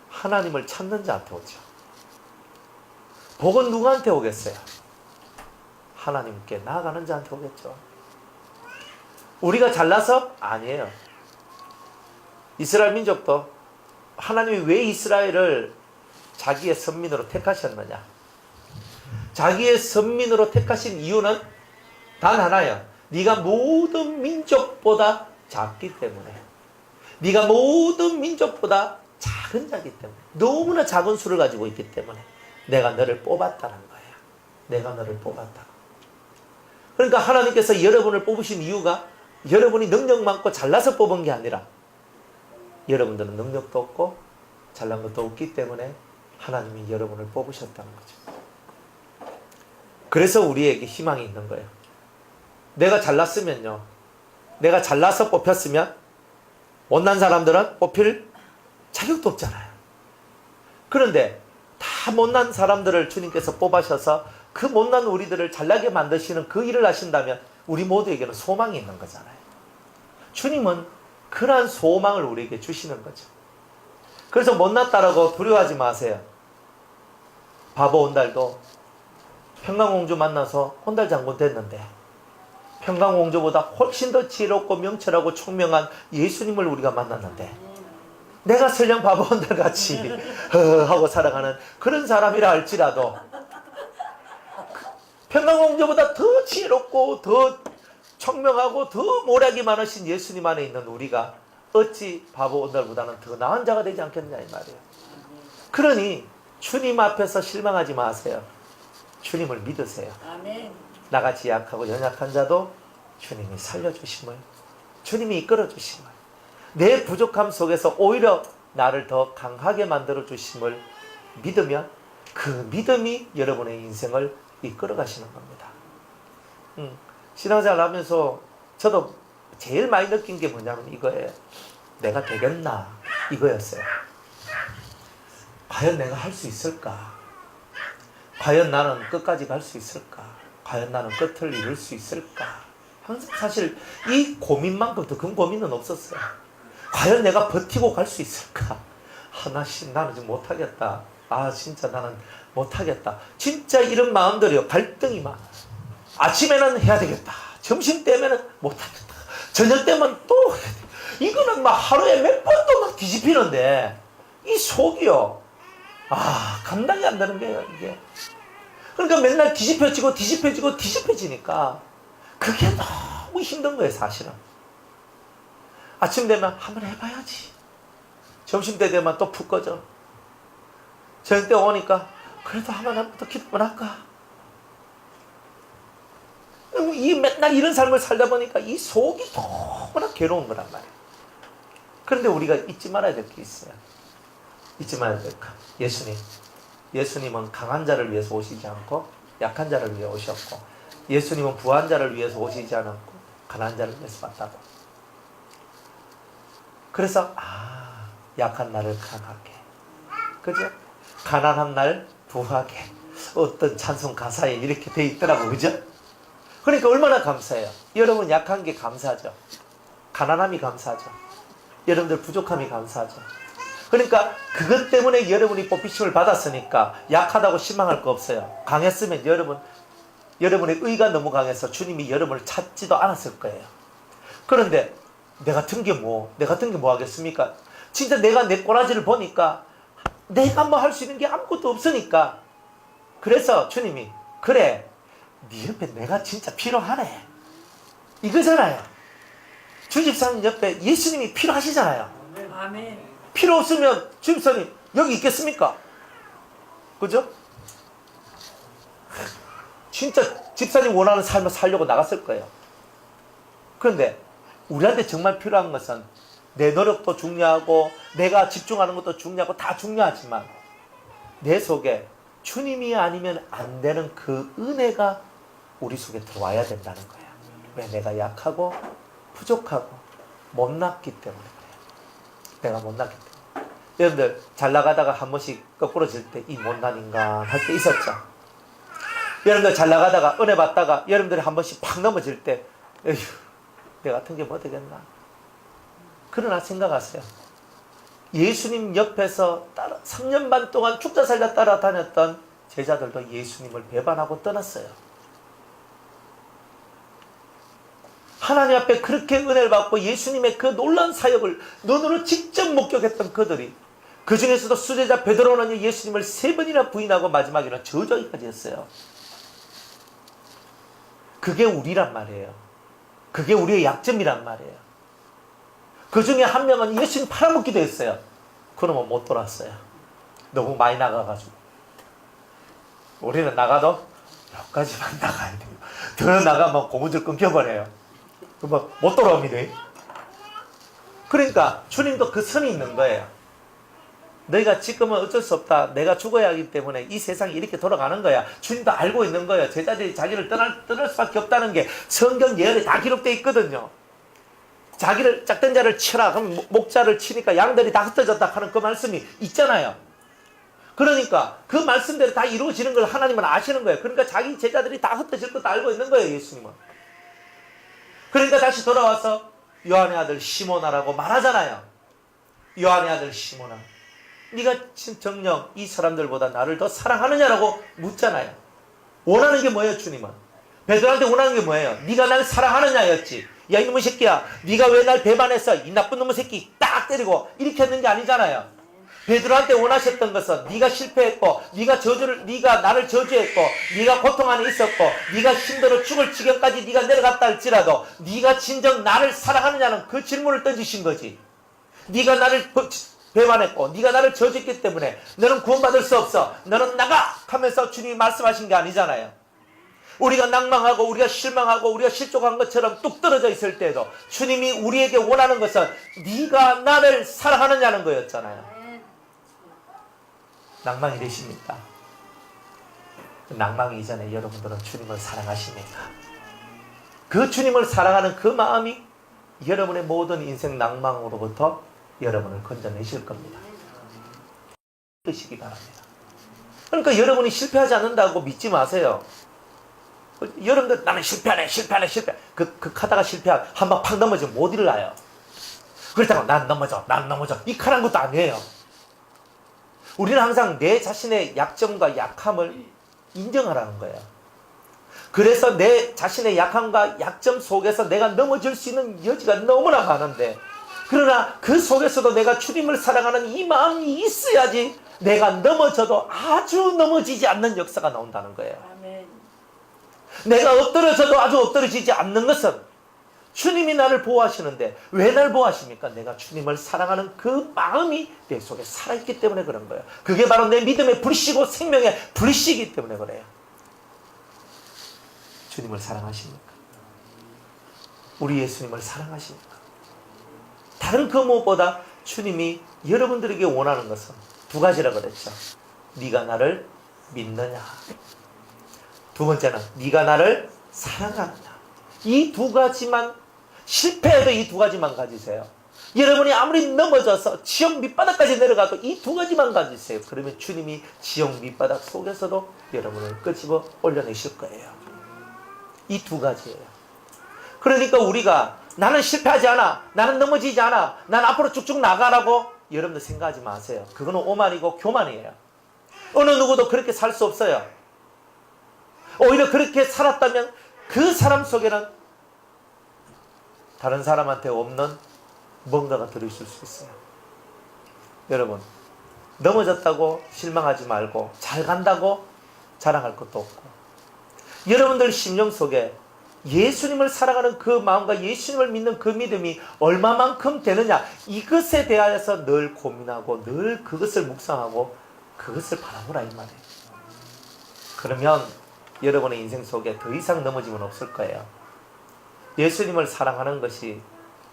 하나님을 찾는 자한테 오죠. 복은 누구한테 오겠어요? 하나님께 나아가는 자한테 오겠죠. 우리가 잘나서? 아니에요. 이스라엘 민족도 하나님이 왜 이스라엘을 자기의 선민으로 택하셨느냐? 자기의 선민으로 택하신 이유는 단 하나예요. 네가 모든 민족보다 작기 때문에, 네가 모든 민족보다 작은 자기 때문에, 너무나 작은 수를 가지고 있기 때문에 내가 너를 뽑았다는 거예요. 내가 너를 뽑았다. 그러니까 하나님께서 여러분을 뽑으신 이유가 여러분이 능력 많고 잘나서 뽑은 게 아니라 여러분들은 능력도 없고 잘난 것도 없기 때문에 하나님이 여러분을 뽑으셨다는 거죠. 그래서 우리에게 희망이 있는 거예요. 내가 잘났으면요, 내가 잘나서 뽑혔으면 못난 사람들은 뽑힐 자격도 없잖아요. 그런데 다 못난 사람들을 주님께서 뽑아셔서 그 못난 우리들을 잘나게 만드시는 그 일을 하신다면 우리 모두에게는 소망이 있는 거잖아요. 주님은 그러한 소망을 우리에게 주시는 거죠. 그래서 못났다라고 두려워하지 마세요. 바보 온달도 평강공주 만나서 온달 장군 됐는데 평강공주보다 훨씬 더 지혜롭고 명철하고 총명한 예수님을 우리가 만났는데, 내가 설령 바보 온달같이 하고 살아가는 그런 사람이라 할지라도 평강공주보다 더 지혜롭고 더 총명하고 더 모략이 많으신 예수님 안에 있는 우리가 어찌 바보 온달보다는 더 나은 자가 되지 않겠냐 이 말이에요. 그러니 주님 앞에서 실망하지 마세요. 주님을 믿으세요. 아멘. 나같이 약하고 연약한 자도 주님이 살려주심을, 주님이 이끌어주심을, 내 부족함 속에서 오히려 나를 더 강하게 만들어주심을 믿으면 그 믿음이 여러분의 인생을 이끌어 가시는 겁니다. 신앙생활 하면서 저도 제일 많이 느낀 게 뭐냐면 이거예요. 내가 되겠나? 이거였어요. 과연 내가 할 수 있을까? 과연 나는 끝까지 갈 수 있을까? 과연 나는 끝을 이룰 수 있을까? 항상 사실 이 고민만큼 더 큰 고민은 없었어요. 과연 내가 버티고 갈 수 있을까? 나는 지금 못하겠다. 진짜 나는 못하겠다. 진짜 이런 마음들이요. 갈등이 많아요. 아침에는 해야 되겠다. 점심 때면은 못하겠다. 저녁 때면 또 이거는 막 하루에 몇 번도 막 뒤집히는데 이 속이요. 감당이 안 되는 거예요, 이게. 그러니까 맨날 뒤집혀지니까 그게 너무 힘든 거예요, 사실은. 아침 되면 한번 해봐야지. 점심 때 되면 또 푹 꺼져. 저녁 때 오니까 그래도 한번 더 기도만 할까? 이 맨날 이런 삶을 살다 보니까 이 속이 너무나 괴로운 거란 말이에요. 그런데 우리가 잊지 말아야 될 게 있어요. 잊지 말아야 될 거. 예수님은 강한 자를 위해서 오시지 않고 약한 자를 위해 오셨고, 예수님은 부한 자를 위해서 오시지 않았고 가난한 자를 위해서 왔다고. 그래서 약한 날을 강하게, 그죠? 가난한 날 부하게, 어떤 찬송 가사에 이렇게 돼 있더라고, 그죠? 그러니까 얼마나 감사해요. 여러분 약한 게 감사하죠. 가난함이 감사하죠. 여러분들 부족함이 감사하죠. 그러니까 그것 때문에 여러분이 뽑히심을 받았으니까 약하다고 실망할 거 없어요. 강했으면 여러분의 의가 너무 강해서 주님이 여러분을 찾지도 않았을 거예요. 그런데 내 같은 게 뭐 하겠습니까? 진짜 내가 내 꼬라지를 보니까 내가 뭐 할 수 있는 게 아무것도 없으니까, 그래서 주님이 그래, 네 옆에 내가 진짜 필요하네 이거잖아요. 주집사님 옆에 예수님이 필요하시잖아요. 아멘. 필요 없으면 주집사님 여기 있겠습니까? 그죠? 진짜 집사님 원하는 삶을 살려고 나갔을 거예요. 그런데 우리한테 정말 필요한 것은 내 노력도 중요하고 내가 집중하는 것도 중요하고 다 중요하지만 내 속에 주님이 아니면 안 되는 그 은혜가 우리 속에 들어와야 된다는 거예요. 왜? 내가 약하고 부족하고 못났기 때문에 그래요. 내가 못났기 때문에. 여러분들 잘 나가다가 한 번씩 거꾸로질 때 이 못난 인간 할 때 있었죠. 여러분들 잘 나가다가 은혜 받다가 여러분들이 한 번씩 팍 넘어질 때 에휴, 내 같은 게 뭐 되겠나. 그러나 생각하세요. 예수님 옆에서 3년 반 동안 죽자 살자 따라다녔던 제자들도 예수님을 배반하고 떠났어요. 하나님 앞에 그렇게 은혜를 받고 예수님의 그 놀라운 사역을 눈으로 직접 목격했던 그들이, 그 중에서도 수제자 베드로는 예수님을 3번이나 부인하고 마지막에는 저주하기까지 했어요. 그게 우리란 말이에요. 그게 우리의 약점이란 말이에요. 그 중에 한 명은 예수님 팔아먹기도 했어요. 그러면 못 돌아왔어요. 너무 많이 나가가지고. 우리는 나가도 여기까지만 나가야 돼요. 더 나가면 고무줄 끊겨버려요. 그러면 못 돌아옵니다. 그러니까 주님도 그 선이 있는 거예요. 너희가 지금은 어쩔 수 없다. 내가 죽어야 하기 때문에 이 세상이 이렇게 돌아가는 거야. 주님도 알고 있는 거예요. 제자들이 자기를 떠날 수밖에 없다는 게 성경 예언에 다 기록되어 있거든요. 자기를 짝된 자를 치라. 그럼 목자를 치니까 양들이 다 흩어졌다 하는 그 말씀이 있잖아요. 그러니까 그 말씀대로 다 이루어지는 걸 하나님은 아시는 거예요. 그러니까 자기 제자들이 다 흩어질 것도 알고 있는 거예요, 예수님은. 그러니까 다시 돌아와서 요한의 아들 시몬아라고 말하잖아요. 요한의 아들 시몬아, 네가 정녕 이 사람들보다 나를 더 사랑하느냐라고 묻잖아요. 원하는 게 뭐예요, 주님은? 베드로한테 원하는 게 뭐예요? 네가 날 사랑하느냐였지. 야, 이놈의 새끼야, 네가 왜 날 배반했어? 이 나쁜 놈의 새끼 딱 때리고 이렇게 했는 게 아니잖아요. 베드로한테 원하셨던 것은 네가 실패했고, 네가 나를 저주했고, 네가 고통 안에 있었고, 네가 힘들어 죽을 지경까지 네가 내려갔다 할지라도 네가 진정 나를 사랑하느냐는 그 질문을 던지신 거지. 네가 나를 배반했고 네가 나를 저주했기 때문에 너는 구원받을 수 없어. 너는 나가! 하면서 주님이 말씀하신 게 아니잖아요. 우리가 낭망하고 우리가 실망하고 우리가 실족한 것처럼 뚝 떨어져 있을 때에도 주님이 우리에게 원하는 것은 네가 나를 사랑하느냐는 거였잖아요. 낭망이 되십니까? 낭망이 이전에 여러분들은 주님을 사랑하십니까? 그 주님을 사랑하는 그 마음이 여러분의 모든 인생 낭망으로부터 여러분을 건져내실 겁니다. 믿으시기 바랍니다. 그러니까 여러분이 실패하지 않는다고 믿지 마세요. 여러분들 나는 실패하네. 그 하다가 실패하고 한 방 팍 넘어지면 못 일어나요. 그렇다고 난 넘어져. 이 칼한 것도 아니에요. 우리는 항상 내 자신의 약점과 약함을 인정하라는 거예요. 그래서 내 자신의 약함과 약점 속에서 내가 넘어질 수 있는 여지가 너무나 많은데, 그러나 그 속에서도 내가 주님을 사랑하는 이 마음이 있어야지 내가 넘어져도 아주 넘어지지 않는 역사가 나온다는 거예요. 아멘. 내가 엎드려져도 아주 엎드려지지 않는 것은 주님이 나를 보호하시는데, 왜 날 보호하십니까? 내가 주님을 사랑하는 그 마음이 내 속에 살아있기 때문에 그런 거예요. 그게 바로 내 믿음의 불씨고 생명의 불씨이기 때문에 그래요. 주님을 사랑하십니까? 우리 예수님을 사랑하십니까? 다른 그 무엇보다 주님이 여러분들에게 원하는 것은 두 가지라 그랬죠. 네가 나를 믿느냐, 두 번째는 네가 나를 사랑하느냐. 이 두 가지만, 실패해도 이 두 가지만 가지세요. 여러분이 아무리 넘어져서 지옥 밑바닥까지 내려가도 이 두 가지만 가지세요. 그러면 주님이 지옥 밑바닥 속에서도 여러분을 끄집어 올려내실 거예요. 이 두 가지예요. 그러니까 우리가 나는 실패하지 않아, 나는 넘어지지 않아, 난 앞으로 쭉쭉 나가라고 여러분들 생각하지 마세요. 그거는 오만이고 교만이에요. 어느 누구도 그렇게 살 수 없어요. 오히려 그렇게 살았다면 그 사람 속에는 다른 사람한테 없는 뭔가가 들어있을 수 있어요. 여러분, 넘어졌다고 실망하지 말고 잘 간다고 자랑할 것도 없고, 여러분들 심령 속에 예수님을 사랑하는 그 마음과 예수님을 믿는 그 믿음이 얼마만큼 되느냐, 이것에 대하여서 늘 고민하고 늘 그것을 묵상하고 그것을 바라보라 이 말이에요. 그러면 여러분의 인생 속에 더 이상 넘어짐은 없을 거예요. 예수님을 사랑하는 것이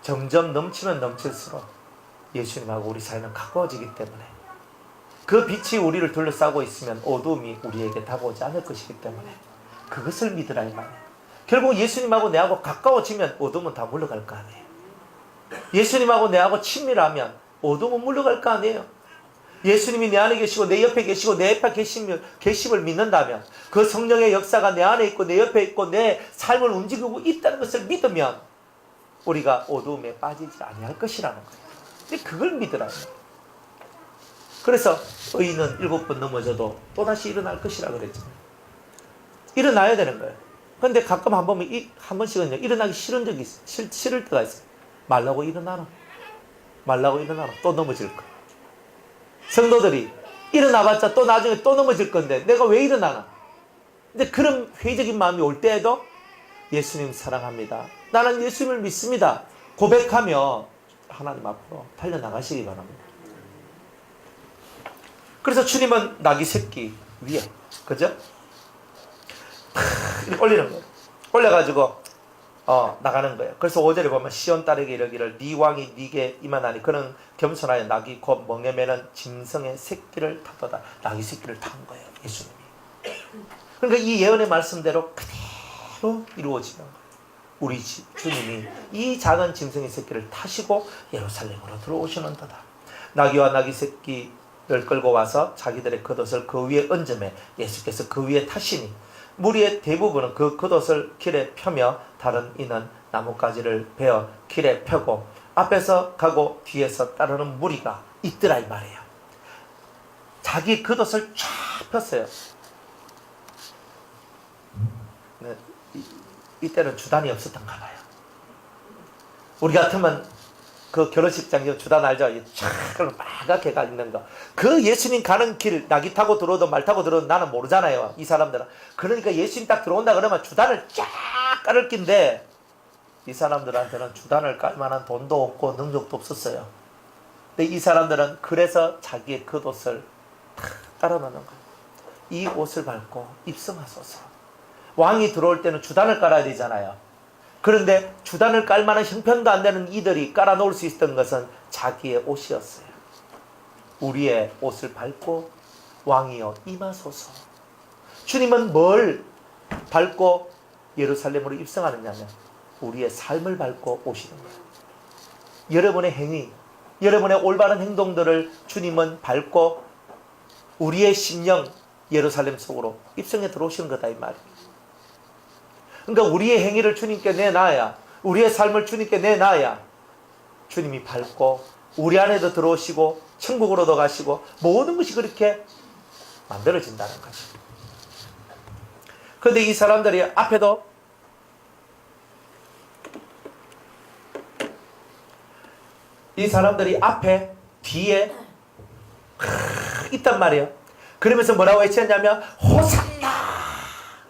점점 넘치면 넘칠수록 예수님하고 우리 사이는 가까워지기 때문에, 그 빛이 우리를 둘러싸고 있으면 어두움이 우리에게 다가오지 않을 것이기 때문에 그것을 믿으라 이 말이에요. 결국 예수님하고 내하고 가까워지면 어둠은 다 물러갈 거 아니에요. 예수님하고 내하고 친밀하면 어둠은 물러갈 거 아니에요. 예수님이 내 안에 계시고 내 옆에 계시고 내 옆에 계심을 믿는다면, 그 성령의 역사가 내 안에 있고 내 옆에 있고 내 삶을 움직이고 있다는 것을 믿으면 우리가 어두움에 빠지지 아니할 것이라는 거예요. 근데 그걸 믿으라는 거예요. 그래서 의인은 7번 넘어져도 또다시 일어날 것이라 그랬죠. 일어나야 되는 거예요. 근데 가끔 한 번씩은요, 일어나기 싫은 적이 있어요. 싫을 때가 있어요. 말라고 일어나라. 또 넘어질 거예요. 성도들이 일어나봤자 또 나중에 또 넘어질 건데 내가 왜 일어나나? 근데 그런 회의적인 마음이 올 때에도 예수님 사랑합니다, 나는 예수님을 믿습니다, 고백하며 하나님 앞으로 달려나가시기 바랍니다. 그래서 주님은 나귀 새끼 위에, 그죠? 이렇게 올리는 거예요. 올려가지고 나가는 거예요. 그래서 5절에 보면 시온 딸에게 이르기를 네 왕이 네게 임하나니 그는 겸손하여 나귀 곧 멍에 매는 짐승의 새끼를 탔도다. 나귀 새끼를 탄 거예요, 예수님이. 그러니까 이 예언의 말씀대로 그대로 이루어지는 거예요. 우리 주님이 이 작은 짐승의 새끼를 타시고 예루살렘으로 들어오시는도다. 나귀와 나귀 새끼를 끌고 와서 자기들의 겉옷을 그 위에 얹음에 예수께서 그 위에 타시니 무리의 대부분은 그 겉옷을 길에 펴며 다른 이는 나뭇가지를 베어 길에 펴고 앞에서 가고 뒤에서 따르는 무리가 있더라 이 말이에요. 자기 겉옷을 쫙 폈어요. 네, 이때는 주단이 없었던가 봐요. 우리 같으면 그 결혼식장 주단 알죠? 쫙 빨갛게 가 있는 거. 그 예수님 가는 길 나귀 타고 들어오든 말 타고 들어오든 나는 모르잖아요, 이 사람들은. 그러니까 예수님 딱 들어온다 그러면 주단을 쫙 깔을 낀데, 이 사람들한테는 주단을 깔 만한 돈도 없고 능력도 없었어요. 근데 이 사람들은 그래서 자기의 겉옷을 탁 깔아놓는 거예요. 이 옷을 밟고 입성하소서. 왕이 들어올 때는 주단을 깔아야 되잖아요. 그런데 주단을 깔 만한 형편도 안 되는 이들이 깔아놓을 수 있었던 것은 자기의 옷이었어요. 우리의 옷을 밟고 왕이여 임하소서. 주님은 뭘 밟고 예루살렘으로 입성하느냐면 우리의 삶을 밟고 오시는 거예요. 여러분의 행위, 여러분의 올바른 행동들을 주님은 밟고 우리의 심령 예루살렘 속으로 입성해 들어오시는 거다 이 말이에요. 그러니까 우리의 행위를 주님께 내놔야, 우리의 삶을 주님께 내놔야 주님이 밟고 우리 안에도 들어오시고 천국으로도 가시고 모든 것이 그렇게 만들어진다는 거죠. 근데 이 사람들이 앞에도 이 사람들이 앞에 뒤에 있단 말이에요. 그러면서 뭐라고 외쳤냐면 호산나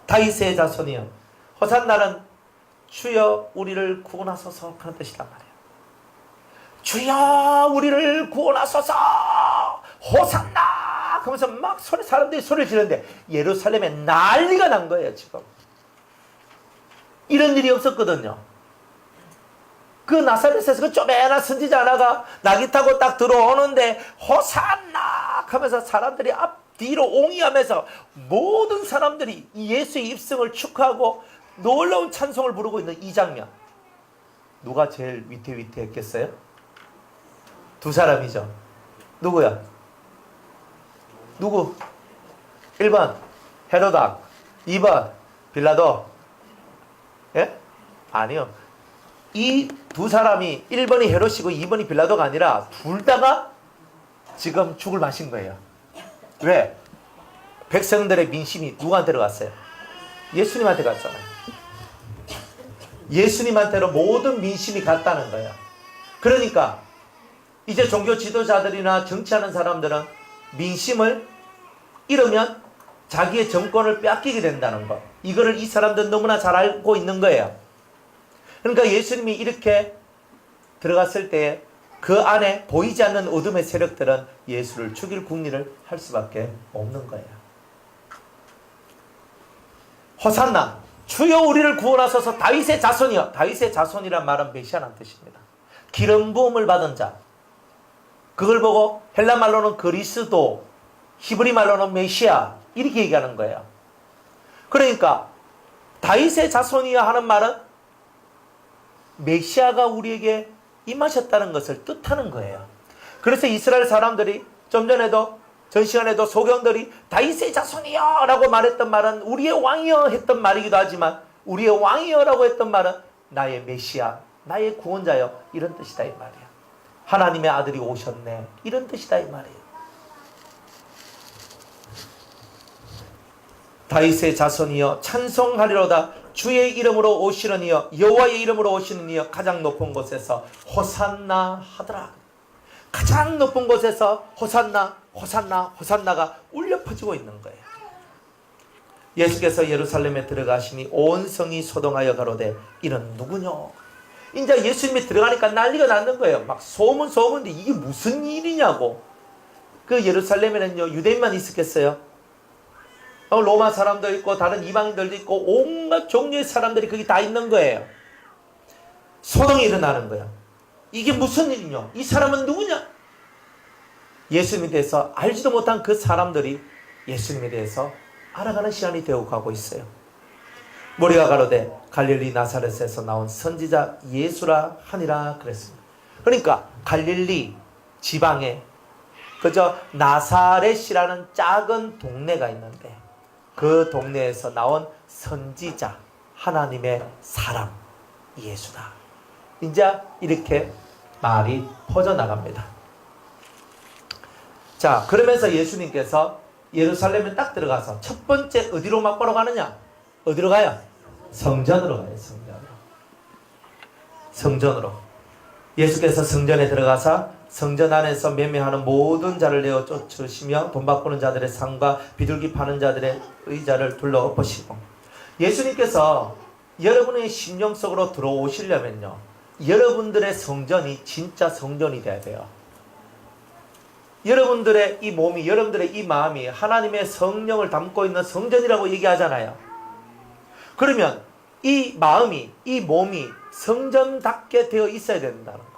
다윗의 자손이여. 호산나는 주여 우리를 구원하소서 그런 뜻이란 말이에요. 주여 우리를 구원하소서 호산나 그러면서 막 사람들이 소리를 지르는데 예루살렘에 난리가 난 거예요. 지금 이런 일이 없었거든요. 그 나사렛에서 그 쪼매난 선지자 하나가 나귀 타고 딱 들어오는데 호산나 하면서 사람들이 앞뒤로 옹이하면서 모든 사람들이 예수의 입성을 축하하고 놀라운 찬송을 부르고 있는 이 장면. 누가 제일 위태위태했겠어요? 두 사람이죠. 누구야? 누구? 1번 헤로다, 2번 빌라도. 예? 아니요. 이 두 사람이 1번이 헤롯이고 2번이 빌라도가 아니라 둘 다가 지금 죽을 마신 거예요. 왜? 백성들의 민심이 누구한테로 갔어요? 예수님한테 갔잖아요. 예수님한테로 모든 민심이 갔다는 거예요. 그러니까 이제 종교 지도자들이나 정치하는 사람들은 민심을 잃으면 자기의 정권을 뺏기게 된다는 거. 이거를 이 사람들은 너무나 잘 알고 있는 거예요. 그러니까 예수님이 이렇게 들어갔을 때 그 안에 보이지 않는 어둠의 세력들은 예수를 죽일 궁리를 할 수밖에 없는 거예요. 호산나 주여 우리를 구원하소서 다윗의 자손이여. 다윗의 자손이란 말은 메시아라는 뜻입니다. 기름 부음을 받은 자. 그걸 보고 헬라 말로는 그리스도, 히브리 말로는 메시아 이렇게 얘기하는 거예요. 그러니까 다윗의 자손이여 하는 말은 메시아가 우리에게 임하셨다는 것을 뜻하는 거예요. 그래서 이스라엘 사람들이 좀 전에도 전 시간에도 소경들이 다윗의 자손이여 라고 말했던 말은 우리의 왕이여 했던 말이기도 하지만 우리의 왕이여 라고 했던 말은 나의 메시아, 나의 구원자여 이런 뜻이다 이 말이야. 하나님의 아들이 오셨네 이런 뜻이다 이 말이에요. 다윗의 자손이여 찬송하리로다. 주의 이름으로 오시는 이여 여호와의 이름으로 오시는 이여 가장 높은 곳에서 호산나 하더라. 가장 높은 곳에서 호산나 호산나 호산나가 울려 퍼지고 있는 거예요. 예수께서 예루살렘에 들어가시니 온 성이 소동하여 가로되 이는 누구뇨. 이제 예수님이 들어가니까 난리가 났는 거예요. 막 소문인데 이게 무슨 일이냐고. 그 예루살렘에는요 유대인만 있었겠어요? 로마 사람도 있고 다른 이방인들도 있고 온갖 종류의 사람들이 거기 다 있는 거예요. 소동이 일어나는 거야. 이게 무슨 일이냐? 이 사람은 누구냐? 예수님에 대해서 알지도 못한 그 사람들이 예수님에 대해서 알아가는 시간이 되어 가고 있어요. 무리가 가로되 갈릴리 나사렛에서 나온 선지자 예수라 하니라 그랬습니다. 그러니까 갈릴리 지방에 그저 나사렛이라는 작은 동네가 있는데 그 동네에서 나온 선지자 하나님의 사람 예수다. 이제 이렇게 말이 퍼져나갑니다. 자, 그러면서 예수님께서 예루살렘에 딱 들어가서 첫 번째 어디로 맛보러 가느냐? 어디로 가요? 성전으로 가요. 성전으로. 예수께서 성전에 들어가서 성전 안에서 매매하는 모든 자를 내어 쫓으시며 돈 바꾸는 자들의 상과 비둘기 파는 자들의 의자를 둘러 엎으시고. 예수님께서 여러분의 심령 속으로 들어오시려면요 여러분들의 성전이 진짜 성전이 돼야 돼요. 여러분들의 이 몸이, 여러분들의 이 마음이 하나님의 성령을 담고 있는 성전이라고 얘기하잖아요. 그러면 이 마음이, 이 몸이 성전답게 되어 있어야 된다는 거.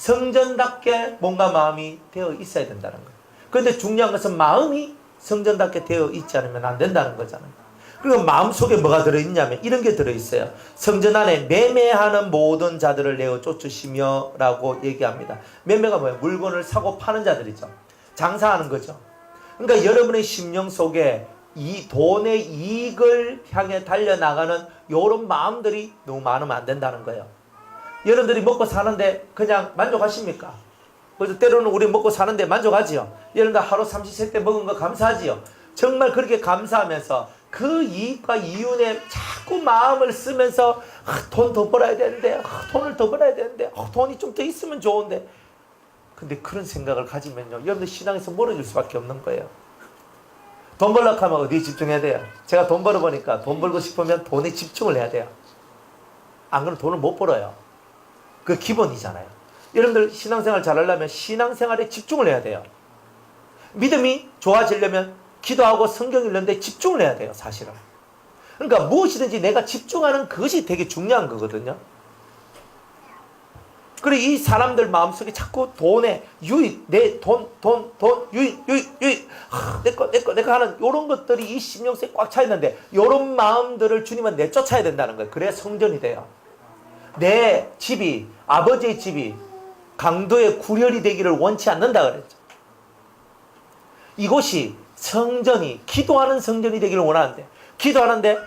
성전답게 몸과 마음이 되어 있어야 된다는 거예요. 그런데 중요한 것은 마음이 성전답게 되어 있지 않으면 안 된다는 거잖아요. 그리고 마음속에 뭐가 들어있냐면 이런 게 들어있어요. 성전 안에 매매하는 모든 자들을 내어 쫓으시며 라고 얘기합니다. 매매가 뭐예요? 물건을 사고 파는 자들이죠. 장사하는 거죠. 그러니까 여러분의 심령 속에 이 돈의 이익을 향해 달려나가는 이런 마음들이 너무 많으면 안 된다는 거예요. 여러분들이 먹고 사는데 그냥 만족하십니까? 그래서 때로는 우리 먹고 사는데 만족하지요. 여러분들 하루 삼시세끼 먹은 거 감사하지요. 정말 그렇게 감사하면서 그 이익과 이윤에 자꾸 마음을 쓰면서 돈 더 벌어야 되는데, 돈을 더 벌어야 되는데, 돈이 좀 더 있으면 좋은데. 근데 그런 생각을 가지면요, 여러분들 신앙에서 멀어질 수밖에 없는 거예요. 돈 벌려고 하면 어디에 집중해야 돼요? 제가 돈 벌어보니까 돈 벌고 싶으면 돈에 집중을 해야 돼요. 안 그러면 돈을 못 벌어요. 그 기본이잖아요. 여러분들 신앙생활 잘하려면 신앙생활에 집중을 해야 돼요. 믿음이 좋아지려면 기도하고 성경 읽는데 집중을 해야 돼요, 사실은. 그러니까 무엇이든지 내가 집중하는 그것이 되게 중요한 거거든요. 그리고 이 사람들 마음속에 자꾸 돈에 유익, 내 돈, 유익. 내 거 하는 이런 것들이 이 심령속에 꽉 차 있는데, 이런 마음들을 주님은 내쫓아야 된다는 거예요. 그래야 성전이 돼요. 내 집이, 아버지의 집이 강도의 구렬이 되기를 원치 않는다 그랬죠. 이곳이 성전이, 기도하는 성전이 되기를 원하는데, 기도하는데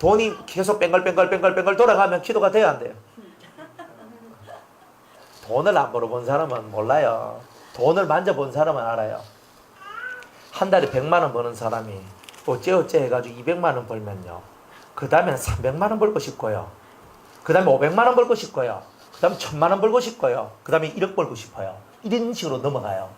돈이 계속 뺑글뺑글 돌아가면 기도가 돼야 안 돼요. 돈을 안 벌어본 사람은 몰라요. 돈을 만져본 사람은 알아요. 한 달에 100만 원 버는 사람이 어째 해가지고 200만 원 벌면요, 그 다음에는 300만 원 벌고 싶고요, 그 다음에 500만 원 벌고 싶고요, 그 다음에 1000만 원 벌고 싶고요, 그 다음에 1억 벌고 싶어요. 이런 식으로 넘어가요.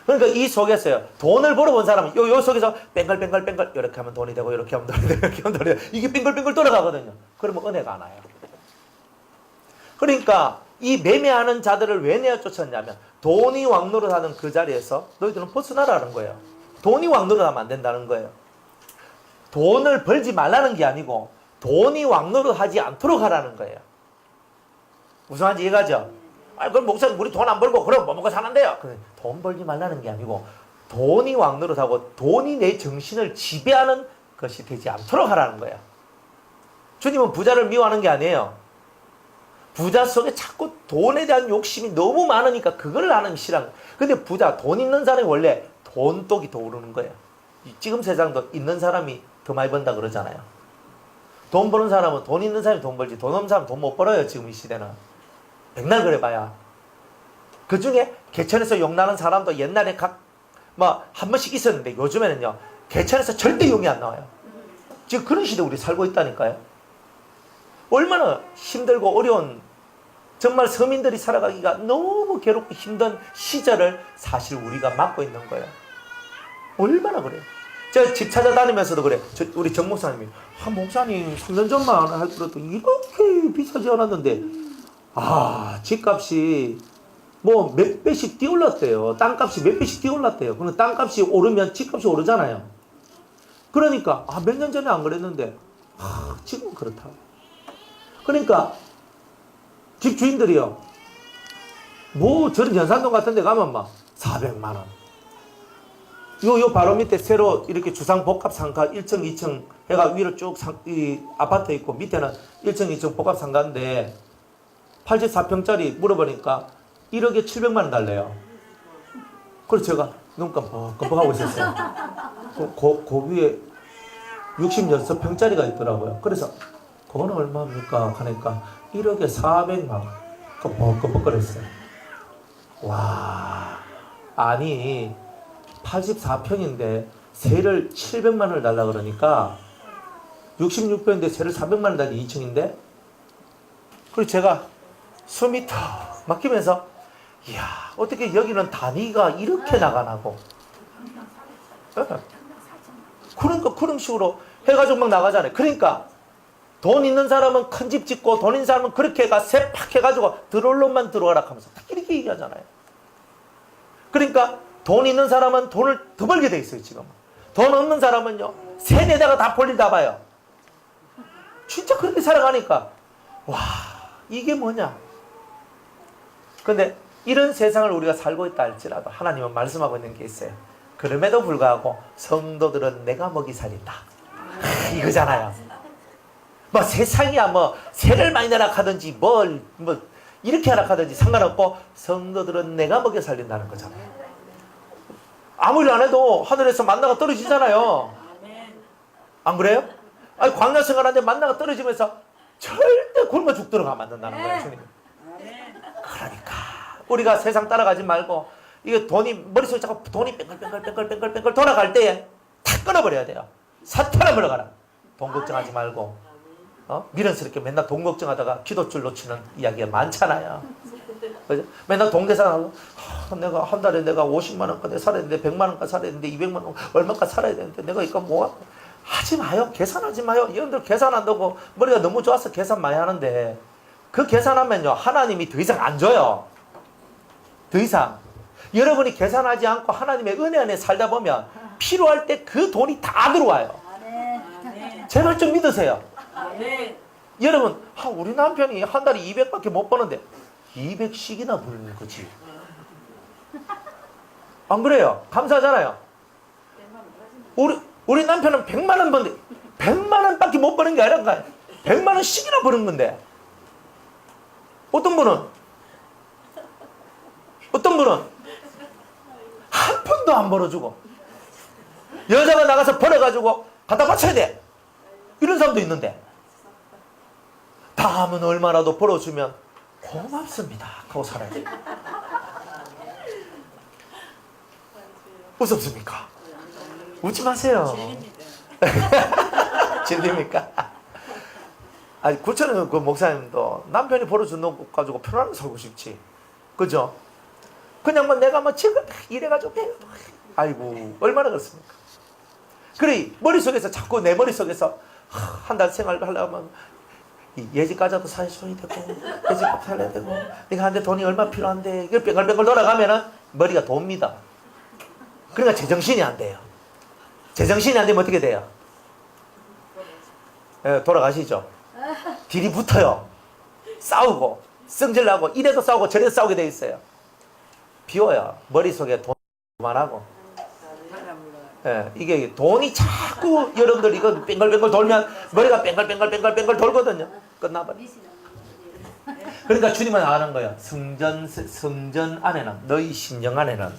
그러니까 이 속에서요, 돈을 벌어본 사람은 요 속에서 뺑글뺑글 이렇게 하면 돈이 되고, 이렇게 하면 돈이 되고, 이렇게 하면 돈이 되고, 이게 뺑글뺑글 돌아가거든요. 그러면 은혜가 안 와요. 그러니까 이 매매하는 자들을 왜 내어 쫓았냐면, 돈이 왕노릇하는 그 자리에서 너희들은 벗어나라는 거예요. 돈이 왕노릇하면 안 된다는 거예요. 돈을 벌지 말라는 게 아니고 돈이 왕노릇하지 않도록 하라는 거예요. 무슨 말인지 이해가죠? 그럼 목사님 우리 돈 안 벌고 그럼 뭐 먹고 사는데요? 돈 벌지 말라는 게 아니고 돈이 왕노릇하고 돈이 내 정신을 지배하는 것이 되지 않도록 하라는 거예요. 주님은 부자를 미워하는 게 아니에요. 부자 속에 자꾸 돈에 대한 욕심이 너무 많으니까 그걸 하는 게 싫어하는 거예요. 근데 부자, 돈 있는 사람이 원래 돈독이 더 오르는 거예요. 지금 세상도 있는 사람이 더 많이 번다 그러잖아요. 돈 버는 사람은, 돈 있는 사람이 돈 벌지, 돈 없는 사람은 돈 못 벌어요, 지금 이 시대는. 백날 그래봐야. 그 중에 개천에서 욕나는 사람도 옛날에 한 번씩 있었는데, 요즘에는요, 개천에서 절대 욕이 안 나와요. 지금 그런 시대에 우리 살고 있다니까요. 얼마나 힘들고 어려운, 정말 서민들이 살아가기가 너무 괴롭고 힘든 시절을 사실 우리가 맞고 있는 거예요. 얼마나 그래요. 제가 집 찾아다니면서도 그래. 우리 정 목사님이, 목사님 3년 전만 하더라도 이렇게 비싸지 않았는데, 집값이 뭐 몇 배씩 뛰어올랐대요. 땅값이 몇 배씩 뛰어올랐대요. 그럼 땅값이 오르면 집값이 오르잖아요. 그러니까 몇 년 전에 안 그랬는데 지금 그렇다. 그러니까 집주인들이요, 뭐 저런 연산동 같은 데 가면 막 400만 원. 요 바로 밑에 새로 이렇게 주상복합 상가 1층, 2층 해가 위로 쭉 이 아파트 있고 밑에는 1층, 2층 복합 상가인데 84평짜리 물어보니까 1억에 700만 원 달래요. 그래서 제가 눈 깜빡하고 있었어요. 그 위에 66평짜리가 있더라고요. 그래서 그거는 얼마입니까? 하니까 1억에 400만 원. 깜빡거렸어요. 와, 아니 84평인데 세를 700만 원을 달라 그러니까 66평인데 세를 400만 원 달리 2층인데. 그래서 제가 숨이 턱 막히면서, 이야, 어떻게 여기는 단위가 이렇게 나가나고. 그러니까 그런 식으로 해가지고 막 나가잖아요. 그러니까 돈 있는 사람은 큰 집 짓고, 돈 있는 사람은 그렇게 해가 세팍 해가지고 들어올 놈만 들어와라 하면서 딱 이렇게 얘기하잖아요. 그러니까 돈 있는 사람은 돈을 더 벌게 돼 있어요, 지금. 돈 없는 사람은요, 세뇌다가 다 볼일 다 봐요. 진짜 그렇게 살아가니까, 와, 이게 뭐냐. 근데 이런 세상을 우리가 살고 있다 할지라도 하나님은 말씀하고 있는 게 있어요. 그럼에도 불구하고 성도들은 내가 먹이 살린다. 이거잖아요. 뭐 세상이야 뭐 세를 많이 내라 하든지 뭐 이렇게 하라 하든지 상관없고 성도들은 내가 먹여 살린다는 거잖아요. 아무 일 안 해도 하늘에서 만나가 떨어지잖아요. 안 그래요? 아니 광야 생활하는데 만나가 떨어지면서 절대 굶어 죽도록 하면 안 된다는 거예요, 주님. 그러니까 우리가 세상 따라가지 말고, 이게 돈이 머릿속에 자꾸 돈이 뺑글뺑글 돌아갈 때에 탁 끊어버려야 돼요. 사탄아 물러가라. 돈 걱정하지 말고 미련스럽게 맨날 돈 걱정하다가 기도줄 놓치는 이야기가 많잖아요. 그죠? 맨날 돈 계산하고 내가 한 달에 내가 50만 원까지 살아야 되는데 100만 원까지 살아야 되는데 200만 원 얼마까지 살아야 되는데 내가 이거 뭐 하지 마요. 계산하지 마요. 여러분들 계산한다고 머리가 너무 좋아서 계산 많이 하는데 그 계산하면요 하나님이 더 이상 안 줘요. 더 이상 여러분이 계산하지 않고 하나님의 은혜 안에 살다 보면 필요할 때 그 돈이 다 들어와요. 제발 좀 믿으세요. 여러분 우리 남편이 한 달에 200밖에 못 버는데 200씩이나 벌는 거지. 안 그래요? 감사하잖아요. 우리 남편은 100만 원 버는데 100만 원밖에 못 버는 게 아니라 100만 원씩이나 버는 건데 어떤 분은 한 푼도 안 벌어주고 여자가 나가서 벌어가지고 갖다 바쳐야 돼. 이런 사람도 있는데 다음은 얼마라도 벌어주면 고맙습니다 하고 살아야 돼. 무섭습니까? 웃지 마세요. 진리입니까? 아니 구천은 그 목사님도 남편이 벌어준 돈 가지고 편안하게 살고 싶지. 그죠? 그냥 뭐 내가 뭐 지금 이래가지고 아이고 얼마나 그렇습니까? 그래 머릿속에서 자꾸 내 머릿속에서 한 달 생활을 하려면 예지과자도 사줘야 되고 예지값 살려야 되고 내가 한테 돈이 얼마 필요한데 이걸 뱅글뱅글 돌아가면은 머리가 돕니다. 그러니까 제정신이 안 돼요. 제정신이 안 되면 어떻게 돼요? 돌아가시죠. 딜이 붙어요. 싸우고 성질나고 이래도 싸우고 저래도 싸우게 돼 있어요. 비워요. 머릿속에 돈 그만하고. 이게 돈이 자꾸 여러분들 이거 뱅글뱅글 돌면 머리가 뱅글뱅글 돌거든요. 끝나버려. 그러니까 주님은 아는 거예요. 성전 안에는 너희 심령 안에는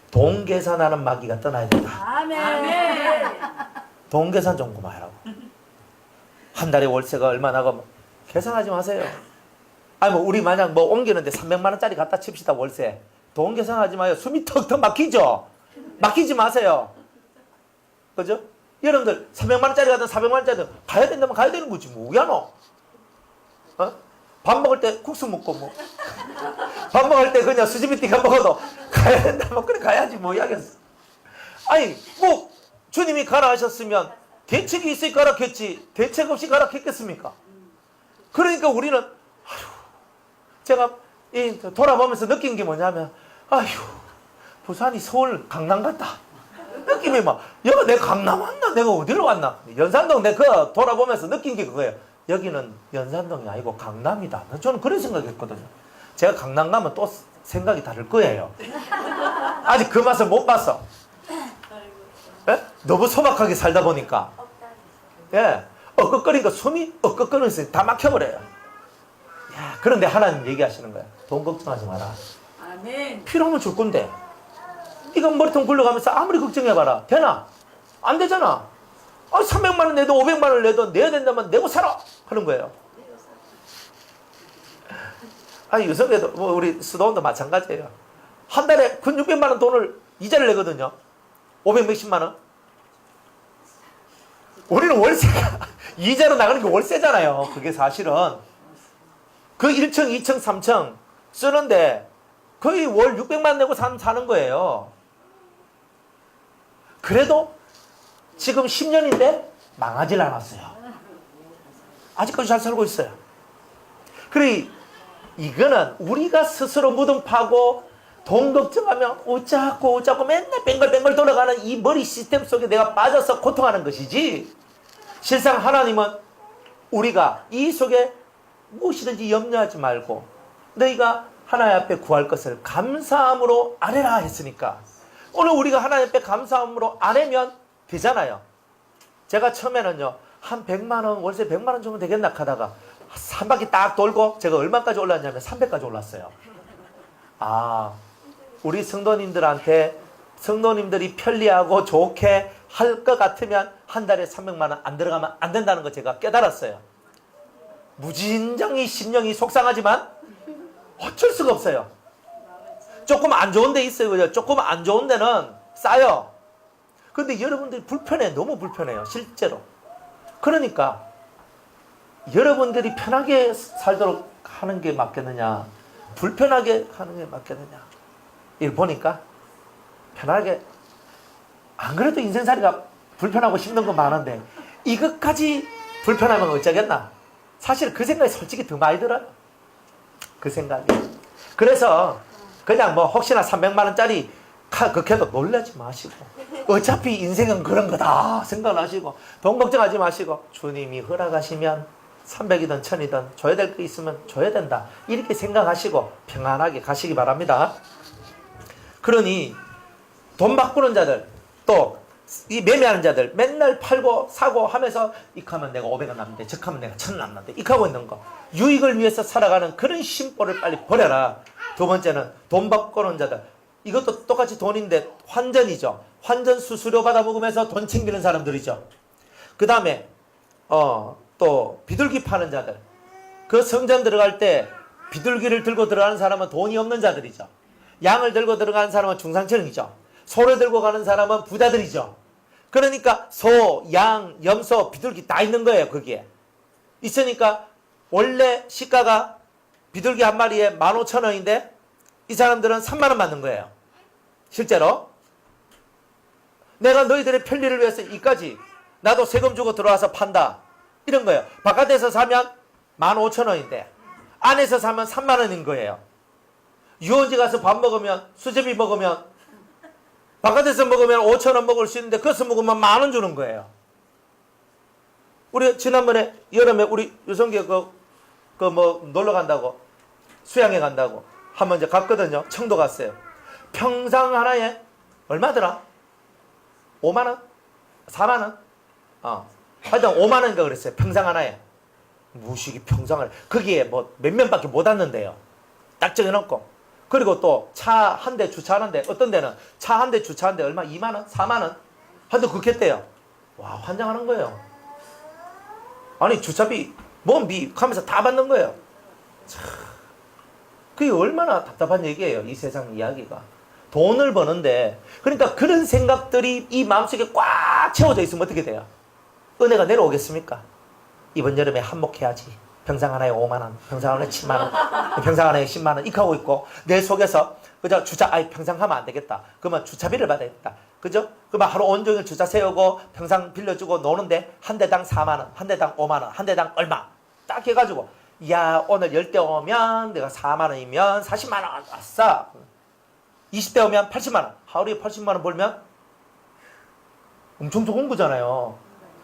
돈 계산하는 마귀가 떠나야 된다. 아멘. 돈 계산 좀 그만하라고. 한 달에 월세가 얼마 나고 계산하지 마세요. 아니 뭐 우리 만약 뭐 옮기는데 300만 원짜리 갖다 칩시다 월세. 돈 계산하지 마요. 숨이 턱턱 막히죠. 막히지 마세요. 그죠? 여러분들 300만 원짜리 가든 400만 원짜리 가야 된다면 가야 되는 거지 뭐야 너. 밥 먹을 때 국수 먹고 뭐. 밥 먹을 때 그냥 수지비티가 먹어도 가야 된다면 그래 가야지 뭐 이야기했어. 아니 뭐 주님이 가라 하셨으면 대책이 있으니까 가라했지 대책 없이 가라했겠습니까? 그러니까 우리는 제가 돌아보면서 느낀 게 뭐냐면 부산이 서울 강남 같다. 느낌이 막 내가 강남 왔나? 내가 어디로 왔나? 연산동 내가 돌아보면서 느낀 게 그거예요. 여기는 연산동이 아니고 강남이다. 저는 그런 생각했거든요. 제가 강남 가면 또 생각이 다를 거예요. 아직 그 맛을 못 봤어. 너무 소박하게 살다 보니까 엇꺽거리니까 숨이 엇꺽거리면서 다 막혀버려요. 그런데 하나님 얘기하시는 거야. 돈 걱정하지 마라. 아멘. 필요하면 줄 건데 이거 머리통 굴러가면서 아무리 걱정해봐라. 되나? 안 되잖아. 300만 원 내도 500만 원 내도 내야 된다면 내고 살아 하는 거예요. 유성에도 뭐 우리 수도원도 마찬가지예요. 한 달에 근 600만 원 돈을 이자를 내거든요. 500 몇십만 원. 우리는 월세가 이자로 나가는 게 월세잖아요. 그게 사실은 그 1층, 2층, 3층 쓰는데 거의 월 600만 내고 사는 거예요. 그래도 지금 10년인데 망하질 않았어요. 아직까지 잘 살고 있어요. 그래 이거는 우리가 스스로 무덤 파고 돈 걱정하면 어쩌고 맨날 뱅글뱅글 돌아가는 이 머리 시스템 속에 내가 빠져서 고통하는 것이지 실상 하나님은 우리가 이 속에 무엇이든지 염려하지 말고 너희가 하나님 앞에 구할 것을 감사함으로 아뢰라 했으니까 오늘 우리가 하나님 앞에 감사함으로 아뢰면 되잖아요. 제가 처음에는요 한 100만 원 월세 100만 원 정도 되겠나 하다가 한 바퀴 딱 돌고 제가 얼마까지 올랐냐면 300까지 올랐어요. 우리 성도님들이 편리하고 좋게 할 것 같으면 한 달에 300만 원 안 들어가면 안 된다는 거 제가 깨달았어요. 무진장이 심령이 속상하지만 어쩔 수가 없어요. 조금 안 좋은 데 있어요. 그죠? 조금 안 좋은 데는 싸요. 근데 여러분들이 불편해. 너무 불편해요. 실제로. 그러니까 여러분들이 편하게 살도록 하는 게 맞겠느냐, 불편하게 하는 게 맞겠느냐. 이걸 보니까 편하게, 안 그래도 인생살이가 불편하고 힘든 거 많은데 이것까지 불편하면 어쩌겠나. 사실 그 생각이 솔직히 더 많이 들어요. 그 생각이. 그래서 그냥 뭐 혹시나 300만 원짜리 극해도 놀라지 마시고, 어차피 인생은 그런 거다 생각하시고, 돈 걱정하지 마시고, 주님이 허락하시면 300이든 1000이든 줘야 될 거 있으면 줘야 된다, 이렇게 생각하시고 평안하게 가시기 바랍니다. 그러니 돈 바꾸는 자들, 또 이 매매하는 자들, 맨날 팔고 사고 하면서 이카면 내가 500원 남는데 저카면 내가 1000원 남는데 이카고 있는 거, 유익을 위해서 살아가는 그런 심보를 빨리 버려라. 두 번째는 돈 바꾸는 자들, 이것도 똑같이 돈인데 환전이죠. 환전 수수료 받아 먹으면서 돈 챙기는 사람들이죠. 그 다음에 또 비둘기 파는 자들, 그 성전 들어갈 때 비둘기를 들고 들어가는 사람은 돈이 없는 자들이죠. 양을 들고 들어가는 사람은 중상층이죠. 소를 들고 가는 사람은 부자들이죠. 그러니까 소, 양, 염소, 비둘기 다 있는 거예요. 거기에 있으니까 원래 시가가 비둘기 한 마리에 15,000원인데 이 사람들은 3만 원 받는 거예요. 실제로 내가 너희들의 편리를 위해서 이까지 나도 세금 주고 들어와서 판다, 이런 거예요. 바깥에서 사면 15,000원인데 안에서 사면 3만 원인 거예요. 유원지 가서 밥 먹으면, 수제비 먹으면, 바깥에서 먹으면 5,000원 먹을 수 있는데 거기서 먹으면 10,000원 주는 거예요. 우리 지난번에 여름에 우리 유성기 뭐 놀러 간다고, 수양에 간다고 한번 이제 갔거든요. 청도 갔어요. 평상 하나에 얼마더라? 5만원? 4만원? 하여튼 5만원인가 그랬어요. 평상 하나에. 무식이 평상 하나에. 거기에 뭐 몇 명밖에 못 왔는데요. 딱 정해놓고. 그리고 또 차 한 대 주차하는데, 어떤 데는 차 한 대 주차하는데 얼마? 2만원? 4만원? 하여튼 그렇게 했대요. 와, 환장하는 거예요. 아니 주차비, 뭔비 하면서 다 받는 거예요. 참, 그게 얼마나 답답한 얘기예요. 이 세상 이야기가. 돈을 버는데, 그러니까 그런 생각들이 이 마음속에 꽉 채워져 있으면 어떻게 돼요? 은혜가 내려오겠습니까? 이번 여름에 한몫해야지. 평상 하나에 5만원, 평상 하나에 10만원, 평상 하나에 10만원, 이렇게 하고 있고, 내 속에서, 그죠? 평상 하면 안 되겠다. 그러면 주차비를 받아야겠다. 그죠? 그러면 하루 온종일 주차 세우고, 평상 빌려주고 노는데, 한 대당 4만원, 한 대당 5만원, 한 대당 얼마? 딱 해가지고, 야, 오늘 10대 오면, 내가 4만원이면 40만원, 아싸! 20대 오면 80만원, 하루에 80만원 벌면, 엄청 좋은 거잖아요.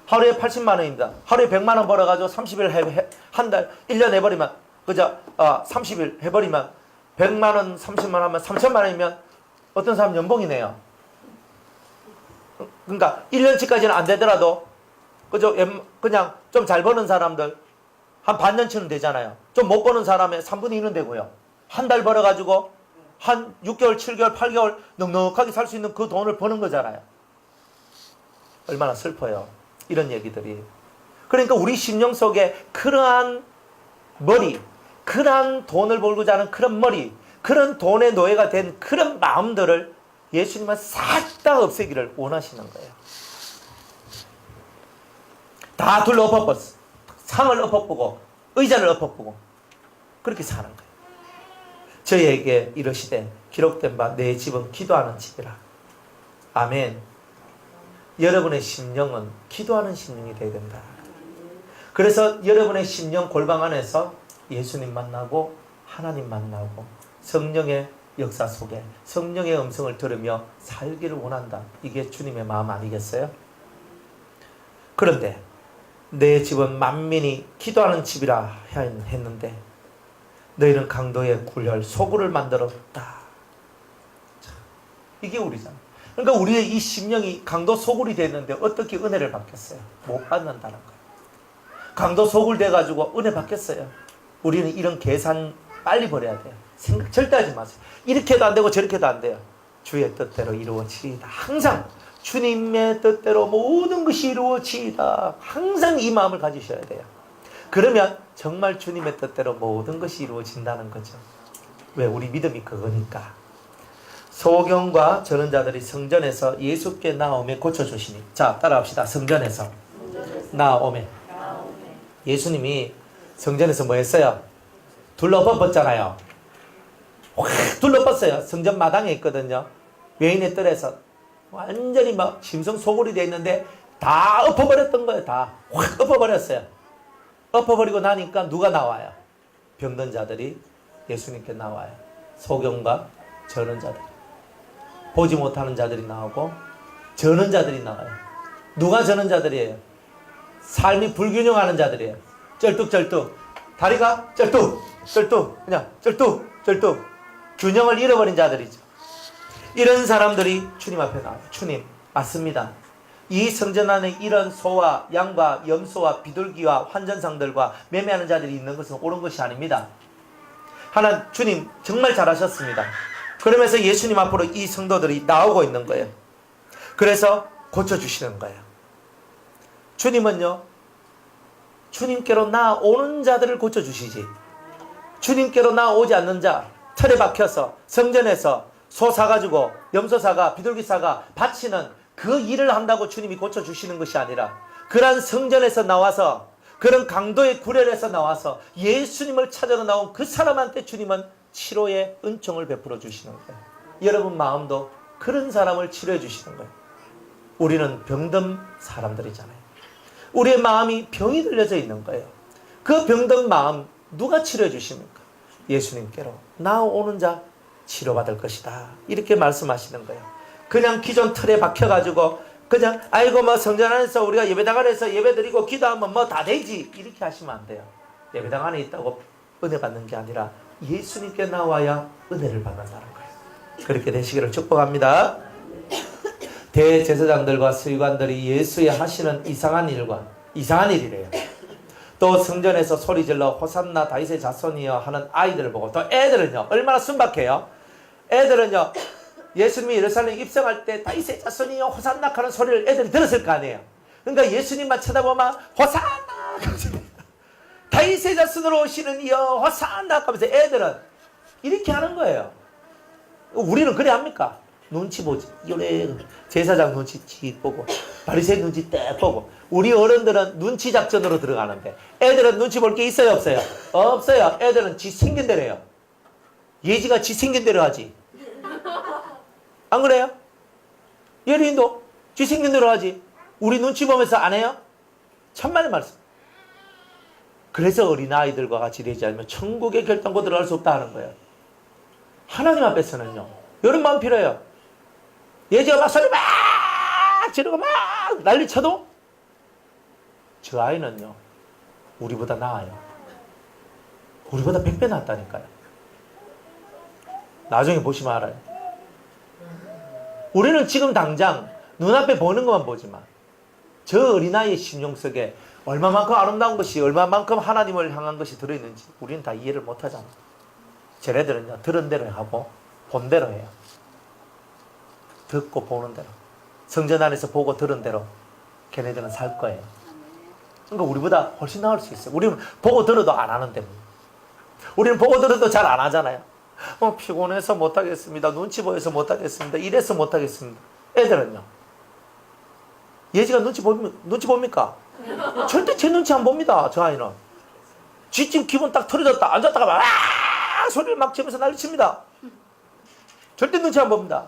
하루에 80만 원입니다. 하루에 100만 원 벌어가지고 30일 한 달, 1년 해버리면, 그죠? 30일 해버리면, 100만 원, 30만 원 하면 3천만 원이면 어떤 사람 연봉이네요. 그러니까 1년치까지는 안 되더라도, 그죠? 그냥 좀 잘 버는 사람들, 한 반년치는 되잖아요. 좀 못 버는 사람의 3분의 1은 되고요. 한 달 벌어가지고, 한 6개월, 7개월, 8개월 넉넉하게 살 수 있는 그 돈을 버는 거잖아요. 얼마나 슬퍼요. 이런 얘기들이. 그러니까 우리 심령 속에 그러한 머리, 그러한 돈을 벌고자 하는 그런 머리, 그런 돈의 노예가 된 그런 마음들을 예수님은 싹 다 없애기를 원하시는 거예요. 다 둘러 엎어보고, 상을 엎어보고, 의자를 엎어보고, 그렇게 사는 거예요. 저희에게 이르시되 기록된 바 내 집은 기도하는 집이라. 아멘. 여러분의 심령은 기도하는 심령이 되어야 된다. 그래서 여러분의 심령 골방 안에서 예수님 만나고 하나님 만나고 성령의 역사 속에 성령의 음성을 들으며 살기를 원한다. 이게 주님의 마음 아니겠어요? 그런데 내 집은 만민이 기도하는 집이라 했는데 너희는 강도의 굴혈 소굴을 만들었다. 이게 우리잖아. 그러니까 우리의 이 심령이 강도 소굴이 됐는데 어떻게 은혜를 받겠어요? 못 받는다는 거예요. 강도 소굴 돼가지고 은혜 받겠어요? 우리는 이런 계산 빨리 버려야 돼요. 생각 절대 하지 마세요. 이렇게도 안 되고 저렇게도 안 돼요. 주의 뜻대로 이루어지이다. 항상 주님의 뜻대로 모든 것이 이루어지이다. 항상 이 마음을 가지셔야 돼요. 그러면 정말 주님의 뜻대로 모든 것이 이루어진다는 거죠. 왜? 우리 믿음이 그거니까. 소경과 저런 자들이 성전에서 예수께 나오매 고쳐주시니. 자, 따라합시다. 성전에서 나오매. 예수님이 성전에서 뭐 했어요? 둘러엎었잖아요. 확 둘러엎었어요. 성전 마당에 있거든요. 외인의 뜰에서 완전히 막 심성소굴이 되어 있는데 다 엎어버렸던 거예요. 다 확 엎어버렸어요. 엎어버리고 나니까 누가 나와요? 병든 자들이 예수님께 나와요. 소경과 저런 자들, 보지 못하는 자들이 나오고 저는 자들이 나와요. 누가 저는 자들이에요? 삶이 불균형하는 자들이에요. 쩔뚝쩔뚝, 다리가 쩔뚝 그냥 쩔뚝 균형을 잃어버린 자들이죠. 이런 사람들이 주님 앞에 나와요. 주님, 맞습니다. 이 성전 안에 이런 소와 양과 염소와 비둘기와 환전상들과 매매하는 자들이 있는 것은 옳은 것이 아닙니다. 주님 정말 잘하셨습니다. 그러면서 예수님 앞으로 이 성도들이 나오고 있는 거예요. 그래서 고쳐주시는 거예요. 주님은요, 주님께로 나오는 자들을 고쳐주시지, 주님께로 나오지 않는 자, 틀에 박혀서 성전에서 소 사가지고 염소 사가 비둘기 사가 바치는 그 일을 한다고 주님이 고쳐주시는 것이 아니라, 그러한 성전에서 나와서 그런 강도의 구렬에서 나와서 예수님을 찾아러 나온 그 사람한테 주님은 치료의 은총을 베풀어 주시는 거예요. 여러분 마음도 그런 사람을 치료해 주시는 거예요. 우리는 병든 사람들이잖아요. 우리의 마음이 병이 들려져 있는 거예요. 그 병든 마음 누가 치료해 주십니까? 예수님께로 나오는 자 치료받을 것이다, 이렇게 말씀하시는 거예요. 그냥 기존 틀에 박혀가지고 그냥 아이고 뭐 성전 안에서 우리가 예배당 안에서 예배드리고 기도하면 뭐 다 되지, 이렇게 하시면 안 돼요. 예배당 안에 있다고 은혜 받는 게 아니라 예수님께 나와야 은혜를 받는다는 거예요. 그렇게 되시기를 축복합니다. 대제사장들과 서기관들이 예수의 하시는 이상한 일이래요. 또 성전에서 소리질러 호산나 다윗의 자손이여 하는 아이들을 보고, 또 애들은요 얼마나 순박해요. 애들은요 예수님이 예루살렘에 입성할 때 다윗의 자손이여 호산나 하는 소리를 애들이 들었을 거 아니에요. 그러니까 예수님만 쳐다보면 호산나 다윗의 자손으로 오시는 이여 호산나 하면서 애들은 이렇게 하는 거예요. 우리는 그래 합니까? 눈치 보지. 제사장 눈치 찌 보고 바리새인 눈치 딱 보고. 우리 어른들은 눈치 작전으로 들어가는데 애들은 눈치 볼 게 있어요, 없어요? 없어요. 애들은 지 생긴 대로 해요. 예지가 지 생긴 대로 하지. 안 그래요? 예리인도 지 생긴 대로 하지. 우리 눈치 보면서 안 해요? 천만의 말씀. 그래서 어린아이들과 같이 되지 않으면 천국의 결단코 들어갈 수 없다 하는 거예요. 하나님 앞에서는요 이런 마음 필요해요. 예지가 막 소리 막 지르고 막 난리 쳐도 저 아이는요 우리보다 나아요. 우리보다 100배 낫다니까요. 나중에 보시면 알아요. 우리는 지금 당장 눈앞에 보는 것만 보지만 저 어린아이의 심령 속에 얼마만큼 아름다운 것이, 얼마만큼 하나님을 향한 것이 들어있는지 우리는 다 이해를 못하잖아요. 쟤네들은요 들은 대로 하고 본 대로 해요. 듣고 보는 대로, 성전 안에서 보고 들은 대로 걔네들은 살 거예요. 그러니까 우리보다 훨씬 나을 수 있어요. 우리는 보고 들어도 안 하는데, 우리는 보고 들어도 잘 안 하잖아요. 피곤해서 못하겠습니다, 눈치 보여서 못하겠습니다, 이래서 못하겠습니다. 애들은요 예지가 눈치 봅니까? 절대 제 눈치 안 봅니다. 저 아이는 쥐집 기분 딱 털어졌다 앉았다가 막 소리를 막 치면서 난리칩니다. 절대 눈치 안 봅니다.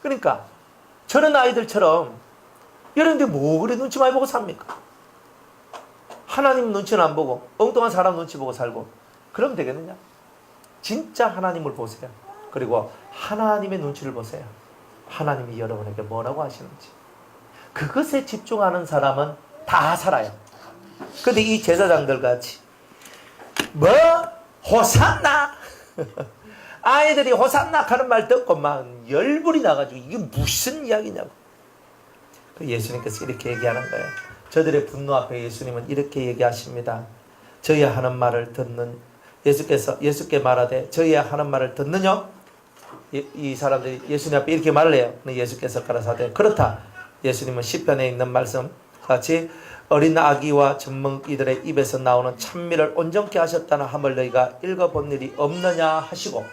그러니까 저런 아이들처럼 여러분들 뭐 그래 눈치 많이 보고 삽니까? 하나님 눈치는 안 보고 엉뚱한 사람 눈치 보고 살고 그러면 되겠느냐? 진짜 하나님을 보세요. 그리고 하나님의 눈치를 보세요. 하나님이 여러분에게 뭐라고 하시는지. 그것에 집중하는 사람은 다 살아요. 근데 이 제사장들 같이 뭐 호산나 아이들이 호산나 하는 말 듣고 막 열불이 나가지고 이게 무슨 이야기냐고. 예수님께서 이렇게 얘기하는 거예요. 저들의 분노 앞에 예수님은 이렇게 얘기하십니다. 저희 하는 말을 듣는, 예수께 말하되 저희 하는 말을 듣느냐? 이 사람들이 예수님 앞에 이렇게 말을 해요. 예수께서 가라사대 그렇다. 예수님은 시편에 있는 말씀 같이 어린 아기와 젖먹이들의 입에서 나오는 찬미를 온전케 하셨다는 함을 너희가 읽어본 일이 없느냐 하시고,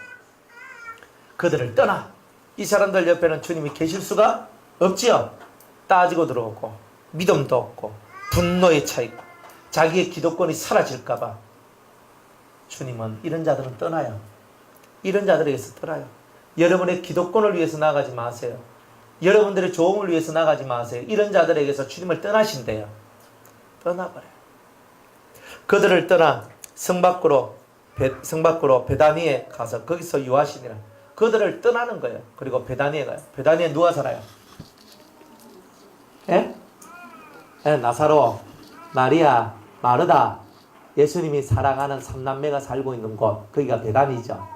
그들을 떠나. 이 사람들 옆에는 주님이 계실 수가 없지요. 따지고 들어오고 믿음도 없고 분노에 차 있고 자기의 기도권이 사라질까봐 주님은 이런 자들은 떠나요. 이런 자들에게서 떠나요. 여러분의 기도권을 위해서 나가지 마세요. 여러분들의 조응을 위해서 나가지 마세요. 이런 자들에게서 주님을 떠나신대요. 떠나버려요. 그들을 떠나 성 밖으로 베다니에 가서 거기서 유하시니라. 그들을 떠나는 거예요. 그리고 베다니에 가요. 베다니에 누가 살아요? 예? 예, 나사로, 마리아, 마르다, 예수님이 사랑하는 삼남매가 살고 있는 곳, 거기가 베다니죠.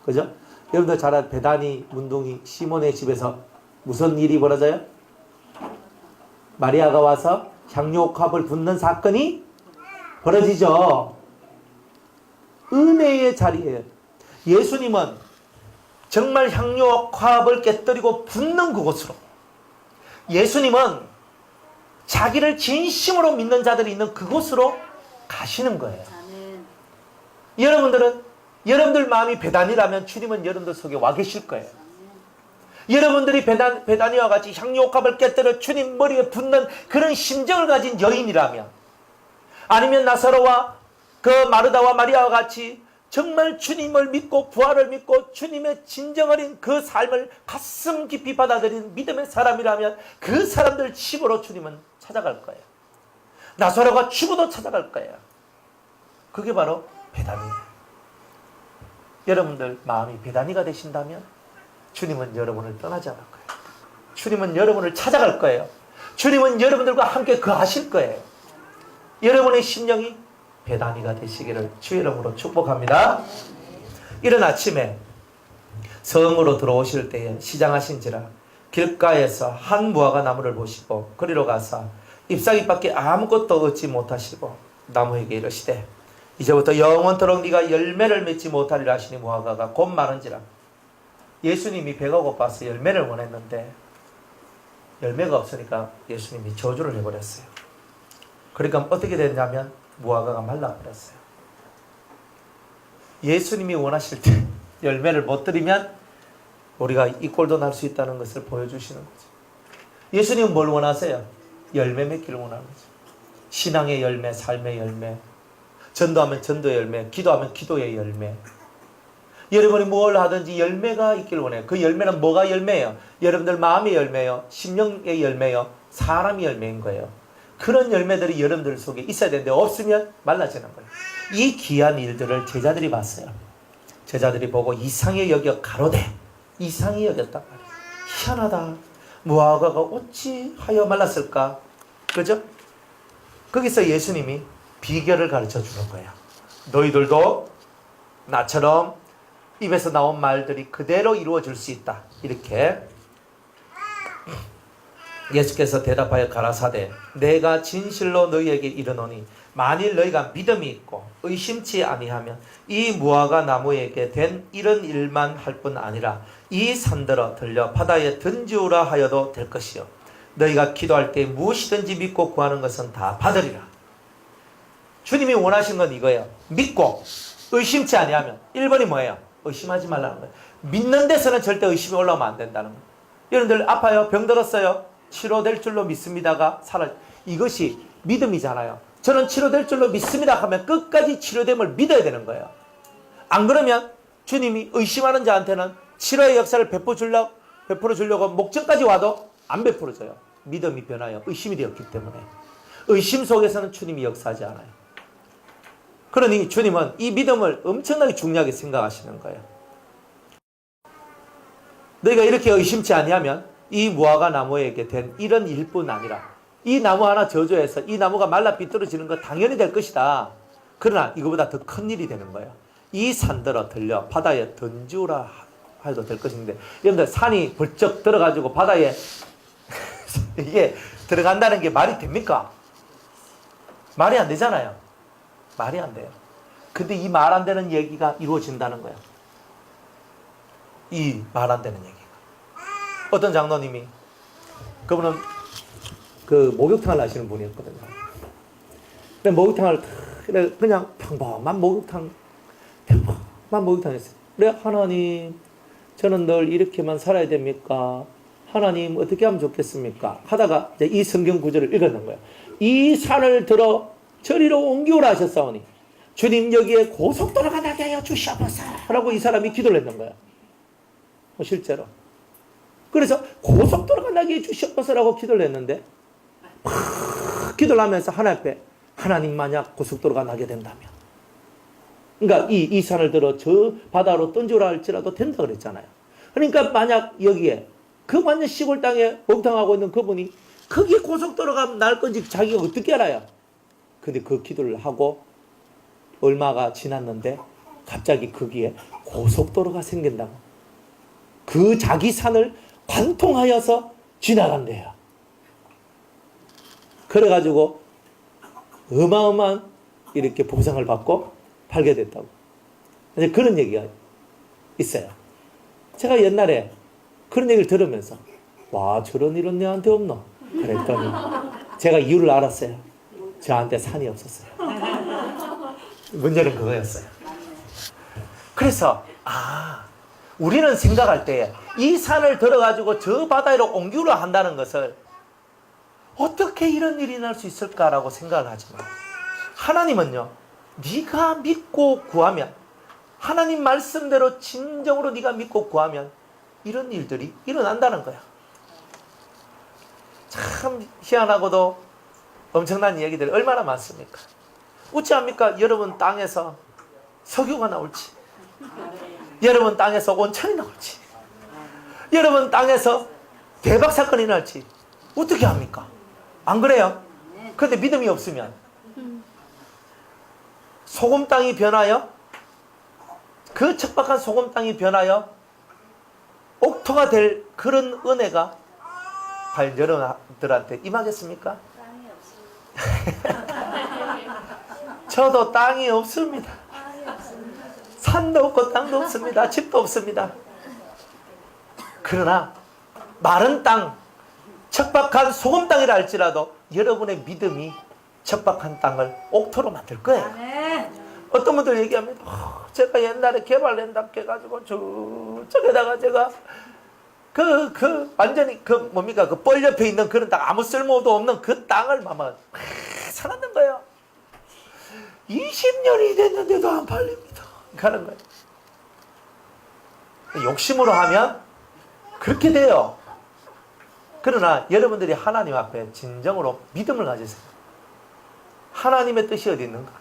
그죠? 여러분들 잘 아는 베다니 문둥이 시몬의 집에서 무슨 일이 벌어져요? 마리아가 와서 향유옥합을 붓는 사건이 벌어지죠. 은혜의 자리예요. 예수님은 정말 향유옥합을 깨뜨리고 붓는 그곳으로, 예수님은 자기를 진심으로 믿는 자들이 있는 그곳으로 가시는 거예요. 아멘. 여러분들 마음이 베다니라면 주님은 여러분들 속에 와 계실 거예요. 여러분들이 베다니와 같이 향유옥합을 깨뜨려 주님 머리에 붓는 그런 심정을 가진 여인이라면, 아니면 나사로와 그 마르다와 마리아와 같이 정말 주님을 믿고 부활을 믿고 주님의 진정 어린 그 삶을 가슴 깊이 받아들인 믿음의 사람이라면 그 사람들 집으로 주님은 찾아갈 거예요. 나사로가 죽어도 찾아갈 거예요. 그게 바로 베다니예요. 여러분들 마음이 베다니가 되신다면 주님은 여러분을 떠나지 않을 거예요. 주님은 여러분을 찾아갈 거예요. 주님은 여러분들과 함께 거하실 거예요. 여러분의 심령이 베다니가 되시기를 주의 이름으로 축복합니다. 이른 아침에 성으로 들어오실 때에 시장하신지라 길가에서 한 무화과 나무를 보시고 그리로 가서 잎사귀밖에 아무것도 얻지 못하시고 나무에게 이르시되 이제부터 영원토록 네가 열매를 맺지 못하리라 하시니 무화과가 곧 마른지라. 예수님이 배가 고파서 열매를 원했는데 열매가 없으니까 예수님이 저주를 해버렸어요. 그러니까 어떻게 됐냐면 무화과가 말라버렸어요. 예수님이 원하실 때 열매를 못 드리면 우리가 이 꼴도 날 수 있다는 것을 보여주시는 거죠. 예수님은 뭘 원하세요? 열매 맺기를 원하는 거죠. 신앙의 열매, 삶의 열매, 전도하면 전도의 열매, 기도하면 기도의 열매. 여러분이 뭘 하든지 열매가 있기를 원해요. 그 열매는 뭐가 열매예요? 여러분들 마음의 열매요, 심령의 열매요, 사람의 열매인 거예요. 그런 열매들이 여러분들 속에 있어야 되는데 없으면 말라지는 거예요. 이 귀한 일들을 제자들이 봤어요. 제자들이 보고 이상히 여겨 가로되 이상히 여겼단 말이에요. 희한하다. 무화과가 어찌 하여 말랐을까? 그죠? 거기서 예수님이 비결을 가르쳐 주는 거예요. 너희들도 나처럼 입에서 나온 말들이 그대로 이루어질 수 있다. 이렇게 예수께서 대답하여 가라사대 내가 진실로 너희에게 이르노니 만일 너희가 믿음이 있고 의심치 아니하면 이 무화과 나무에게 된 이런 일만 할 뿐 아니라 이 산들어 들려 바다에 던지우라 하여도 될 것이요 너희가 기도할 때 무엇이든지 믿고 구하는 것은 다 받으리라. 주님이 원하신 건 이거예요. 믿고 의심치 아니하면 1번이 뭐예요? 의심하지 말라는 거예요. 믿는 데서는 절대 의심이 올라오면 안 된다는 거예요. 여러분들 아파요? 병들었어요? 치료될 줄로 믿습니다가 이것이 믿음이잖아요. 저는 치료될 줄로 믿습니다 하면 끝까지 치료됨을 믿어야 되는 거예요. 안 그러면 주님이 의심하는 자한테는 치료의 역사를 베풀어 주려고 목적까지 와도 안 베풀어줘요. 믿음이 변하여 의심이 되었기 때문에. 의심 속에서는 주님이 역사하지 않아요. 그러니 주님은 이 믿음을 엄청나게 중요하게 생각하시는 거예요. 너희가 이렇게 의심치 아니하면 이 무화과 나무에게 된 이런 일뿐 아니라 이 나무 하나 저주해서 이 나무가 말라 비뚤어지는 거 당연히 될 것이다. 그러나 이거보다 더 큰 일이 되는 거예요. 이 산들어 들려 바다에 던지우라 해도 될 것인데 여러분들 산이 벌쩍 들어가지고 바다에 이게 들어간다는 게 말이 됩니까? 말이 안 되잖아요. 말이 안 돼요. 근데 이 말 안 되는 얘기가 이루어진다는 거예요. 이 말 안 되는 얘기가. 어떤 장로님이 그분은 그 목욕탕을 하시는 분이었거든요. 근데 목욕탕을 그냥 평범한 목욕탕 했어요. 그래 하나님 저는 늘 이렇게만 살아야 됩니까? 하나님 어떻게 하면 좋겠습니까? 하다가 이제 이 성경 구절을 읽었는 거예요. 이 산을 들어 저리로 옮기오라 하셨사오니 주님 여기에 고속도로가 나게 하여 주시옵소서 라고 이 사람이 기도를 했는 거예요. 실제로. 그래서 고속도로가 나게 해 주시옵소서 라고 기도를 했는데 막 기도를 하면서 하나님 앞에 하나님 만약 고속도로가 나게 된다면, 그러니까 이 산을 들어 저 바다로 던져라 할지라도 된다 그랬잖아요. 그러니까 만약 여기에 그 완전 시골 땅에 멍탕하고 있는 그분이 거기에 고속도로가 날 건지 자기가 어떻게 알아요? 근데 그 기도를 하고 얼마가 지났는데 갑자기 거기에 고속도로가 생긴다고. 그 자기 산을 관통하여서 지나간대요. 그래가지고 어마어마한 이렇게 보상을 받고 팔게 됐다고. 이제 그런 얘기가 있어요. 제가 옛날에 그런 얘기를 들으면서 와, 저런 일은 내한테 없노? 그랬더니 제가 이유를 알았어요. 저한테 산이 없었어요. 문제는 그거였어요. 그래서 우리는 생각할 때 이 산을 들어가지고 저 바다로 옮기려 한다는 것을 어떻게 이런 일이 날 수 있을까라고 생각을 하지만, 하나님은요, 네가 믿고 구하면, 하나님 말씀대로 진정으로 네가 믿고 구하면 이런 일들이 일어난다는 거야. 참 희한하고도 엄청난 이야기들이 얼마나 많습니까? 어찌합니까? 여러분 땅에서 석유가 나올지, 여러분 땅에서 온천이 나올지, 여러분 땅에서 대박 사건이 날지 어떻게 합니까? 안 그래요? 그런데 믿음이 없으면 소금 땅이 변하여, 그 척박한 소금 땅이 변하여 옥토가 될 그런 은혜가 과연 여러분들한테 임하겠습니까? 저도 땅이 없습니다. 산도 없고 땅도 없습니다. 집도 없습니다. 그러나 마른 땅, 척박한 소금 땅이라 할지라도 여러분의 믿음이 척박한 땅을 옥토로 만들 거예요. 어떤 분들 얘기합니다. 제가 옛날에 개발랜드 해가지고 저쪽에다가 제가 완전히 뭡니까? 그 뻘 옆에 있는 그런 땅, 아무 쓸모도 없는 그 땅을 막 사놨는 거예요. 20년이 됐는데도 안 팔립니다. 가는 거예요. 욕심으로 하면 그렇게 돼요. 그러나 여러분들이 하나님 앞에 진정으로 믿음을 가지세요. 하나님의 뜻이 어디 있는가?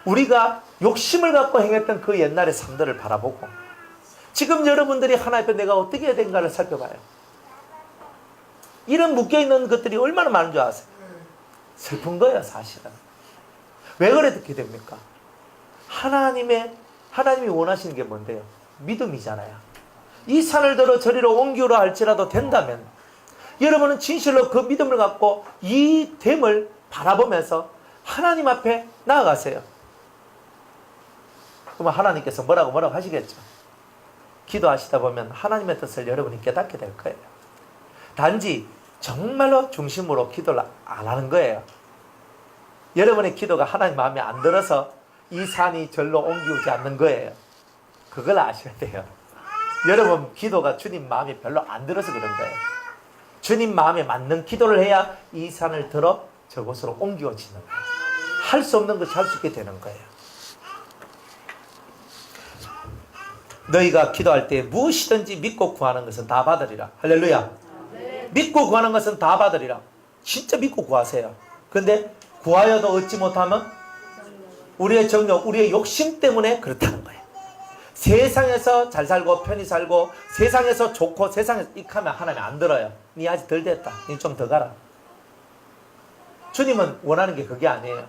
우리가 욕심을 갖고 행했던 그 옛날의 삶들을 바라보고 지금 여러분들이 하나님 앞에 내가 어떻게 해야 되는가를 살펴봐요. 이런 묶여있는 것들이 얼마나 많은 줄 아세요? 슬픈 거예요, 사실은. 왜 그렇게 됩니까? 하나님이 원하시는 게 뭔데요? 믿음이잖아요. 이 산을 들어 저리로 옮기오라 할지라도 된다면 여러분은 진실로 그 믿음을 갖고 이 됨을 바라보면서 하나님 앞에 나아가세요. 그러면 하나님께서 뭐라고 하시겠죠? 기도하시다 보면 하나님의 뜻을 여러분이 깨닫게 될 거예요. 단지 정말로 중심으로 기도를 안 하는 거예요. 여러분의 기도가 하나님 마음에 안 들어서 이 산이 절로 옮기지 않는 거예요. 그걸 아셔야 돼요. 여러분 기도가 주님 마음에 별로 안 들어서 그런 거예요. 주님 마음에 맞는 기도를 해야 이 산을 들어 저곳으로 옮겨지는 거예요. 할 수 없는 것이 할 수 있게 되는 거예요. 너희가 기도할 때 무엇이든지 믿고 구하는 것은 다 받으리라. 할렐루야. 믿고 구하는 것은 다 받으리라. 진짜 믿고 구하세요. 그런데 구하여도 얻지 못하면 우리의 정욕, 우리의 욕심 때문에 그렇다는 거예요. 세상에서 잘 살고 편히 살고 세상에서 좋고 세상에서 익하면 하나님 안 들어요. 니 아직 덜 됐다. 니 좀 더 가라. 주님은 원하는 게 그게 아니에요.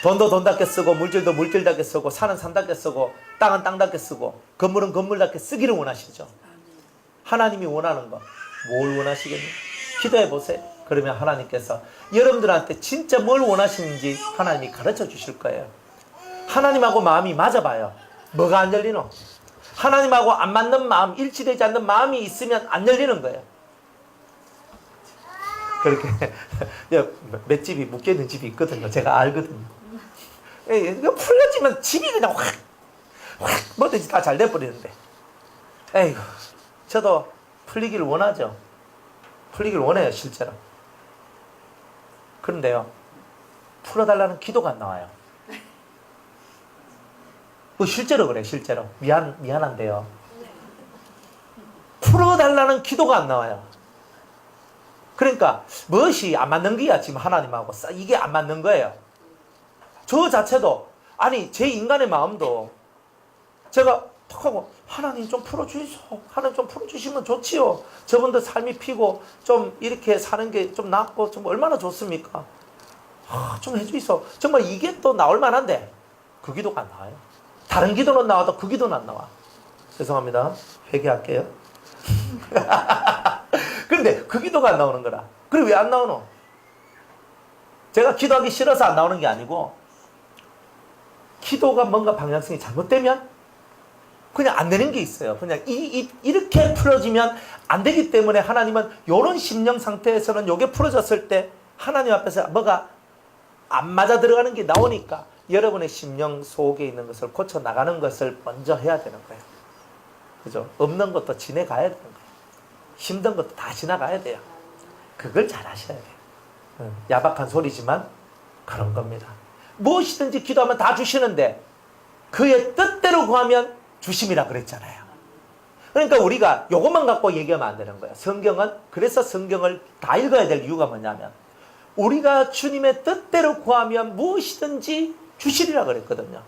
돈도 돈답게 쓰고 물질도 물질답게 쓰고 산은 산답게 쓰고 땅은 땅답게 쓰고 건물은 건물답게 쓰기를 원하시죠. 하나님이 원하는 거 뭘 원하시겠니? 기도해 보세요. 그러면 하나님께서 여러분들한테 진짜 뭘 원하시는지 하나님이 가르쳐 주실 거예요. 하나님하고 마음이 맞아봐요. 뭐가 안 열리노? 하나님하고 안 맞는 마음, 일치되지 않는 마음이 있으면 안 열리는 거예요. 그렇게 몇 집이 묶여있는 집이 있거든요. 제가 알거든요. 풀려지면 집이 그냥 확 뭐든지 다 잘 돼버리는데 에이구, 저도 풀리기를 원하죠. 풀리기를 원해요, 실제로. 그런데요, 풀어달라는 기도가 안 나와요. 실제로 그래, 실제로. 미안한데요. 풀어달라는 기도가 안 나와요. 그러니까, 무엇이 안 맞는 거야, 지금 하나님하고. 이게 안 맞는 거예요. 저 자체도, 아니, 제 인간의 마음도, 제가 탁 하고, 하나님 좀 풀어주이소. 하나님 좀 풀어주시면 좋지요. 저분들 삶이 피고, 좀 이렇게 사는 게 좀 낫고, 좀 얼마나 좋습니까? 좀 해주이소. 정말 이게 또 나올 만한데, 그 기도가 안 나와요. 다른 기도는 나와도 그 기도는 안 나와. 죄송합니다. 회개할게요. 그런데 그 기도가 안 나오는 거라. 그래, 왜 안 나오노? 제가 기도하기 싫어서 안 나오는 게 아니고, 기도가 뭔가 방향성이 잘못되면 그냥 안 되는 게 있어요. 그냥 이렇게 풀어지면 안 되기 때문에 하나님은 이런 심령 상태에서는 이게 풀어졌을 때 하나님 앞에서 뭐가 안 맞아 들어가는 게 나오니까 여러분의 심령 속에 있는 것을 고쳐 나가는 것을 먼저 해야 되는 거예요. 그죠? 없는 것도 지내가야 되는 거예요. 힘든 것도 다 지나가야 돼요. 그걸 잘 하셔야 돼요. 야박한 소리지만 그런 겁니다. 무엇이든지 기도하면 다 주시는데 그의 뜻대로 구하면 주심이라 그랬잖아요. 그러니까 우리가 요것만 갖고 얘기하면 안 되는 거예요. 그래서 성경을 다 읽어야 될 이유가 뭐냐면 우리가 주님의 뜻대로 구하면 무엇이든지 주시리라 그랬거든요.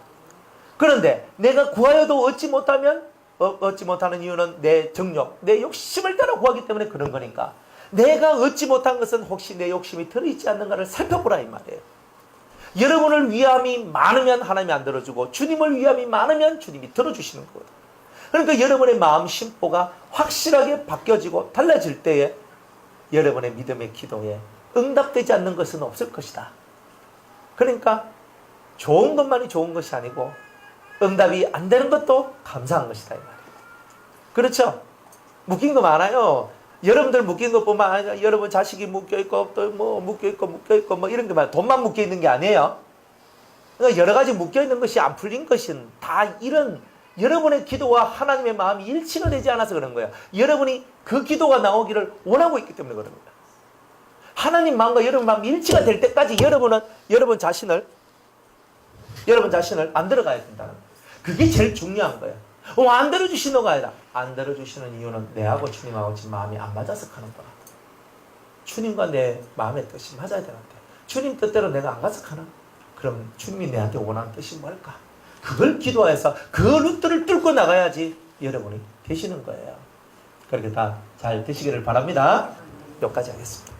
그런데 내가 구하여도 얻지 못하면 얻지 못하는 이유는 내 정욕, 내 욕심을 따라 구하기 때문에 그런 거니까 내가 얻지 못한 것은 혹시 내 욕심이 들어있지 않는가를 살펴보라 이 말이에요. 여러분을 위함이 많으면 하나님이 안 들어주고 주님을 위함이 많으면 주님이 들어주시는 거거든요. 그러니까 여러분의 마음 심보가 확실하게 바뀌어지고 달라질 때에 여러분의 믿음의 기도에 응답되지 않는 것은 없을 것이다. 그러니까 좋은 것만이 좋은 것이 아니고 응답이 안 되는 것도 감사한 것이다 이 말이에요. 그렇죠? 묶인 거 많아요. 여러분들 묶인 것뿐만 아니라 여러분 자식이 묶여있고 또 뭐 묶여있고 뭐 이런 게 많아요. 돈만 묶여있는 게 아니에요. 그러니까 여러 가지 묶여있는 것이 안 풀린 것은 다 이런 여러분의 기도와 하나님의 마음이 일치가 되지 않아서 그런 거예요. 여러분이 그 기도가 나오기를 원하고 있기 때문에 그런 거예요. 하나님 마음과 여러분 마음이 일치가 될 때까지 여러분은 여러분 자신을 안 들어가야 된다는 거예요. 그게 제일 중요한 거예요. 안 들어주시는 거 아니다. 안 들어주시는 이유는 내하고 주님하고 지금 마음이 안 맞아서 가는 거야. 주님과 내 마음의 뜻이 맞아야 되는데 주님 뜻대로 내가 안 가서 가나? 그럼 주님이 내한테 원하는 뜻이 뭘까? 그걸 기도해서 그 루트를 뚫고 나가야지 여러분이 되시는 거예요. 그렇게 다 잘 되시기를 바랍니다. 여기까지 하겠습니다.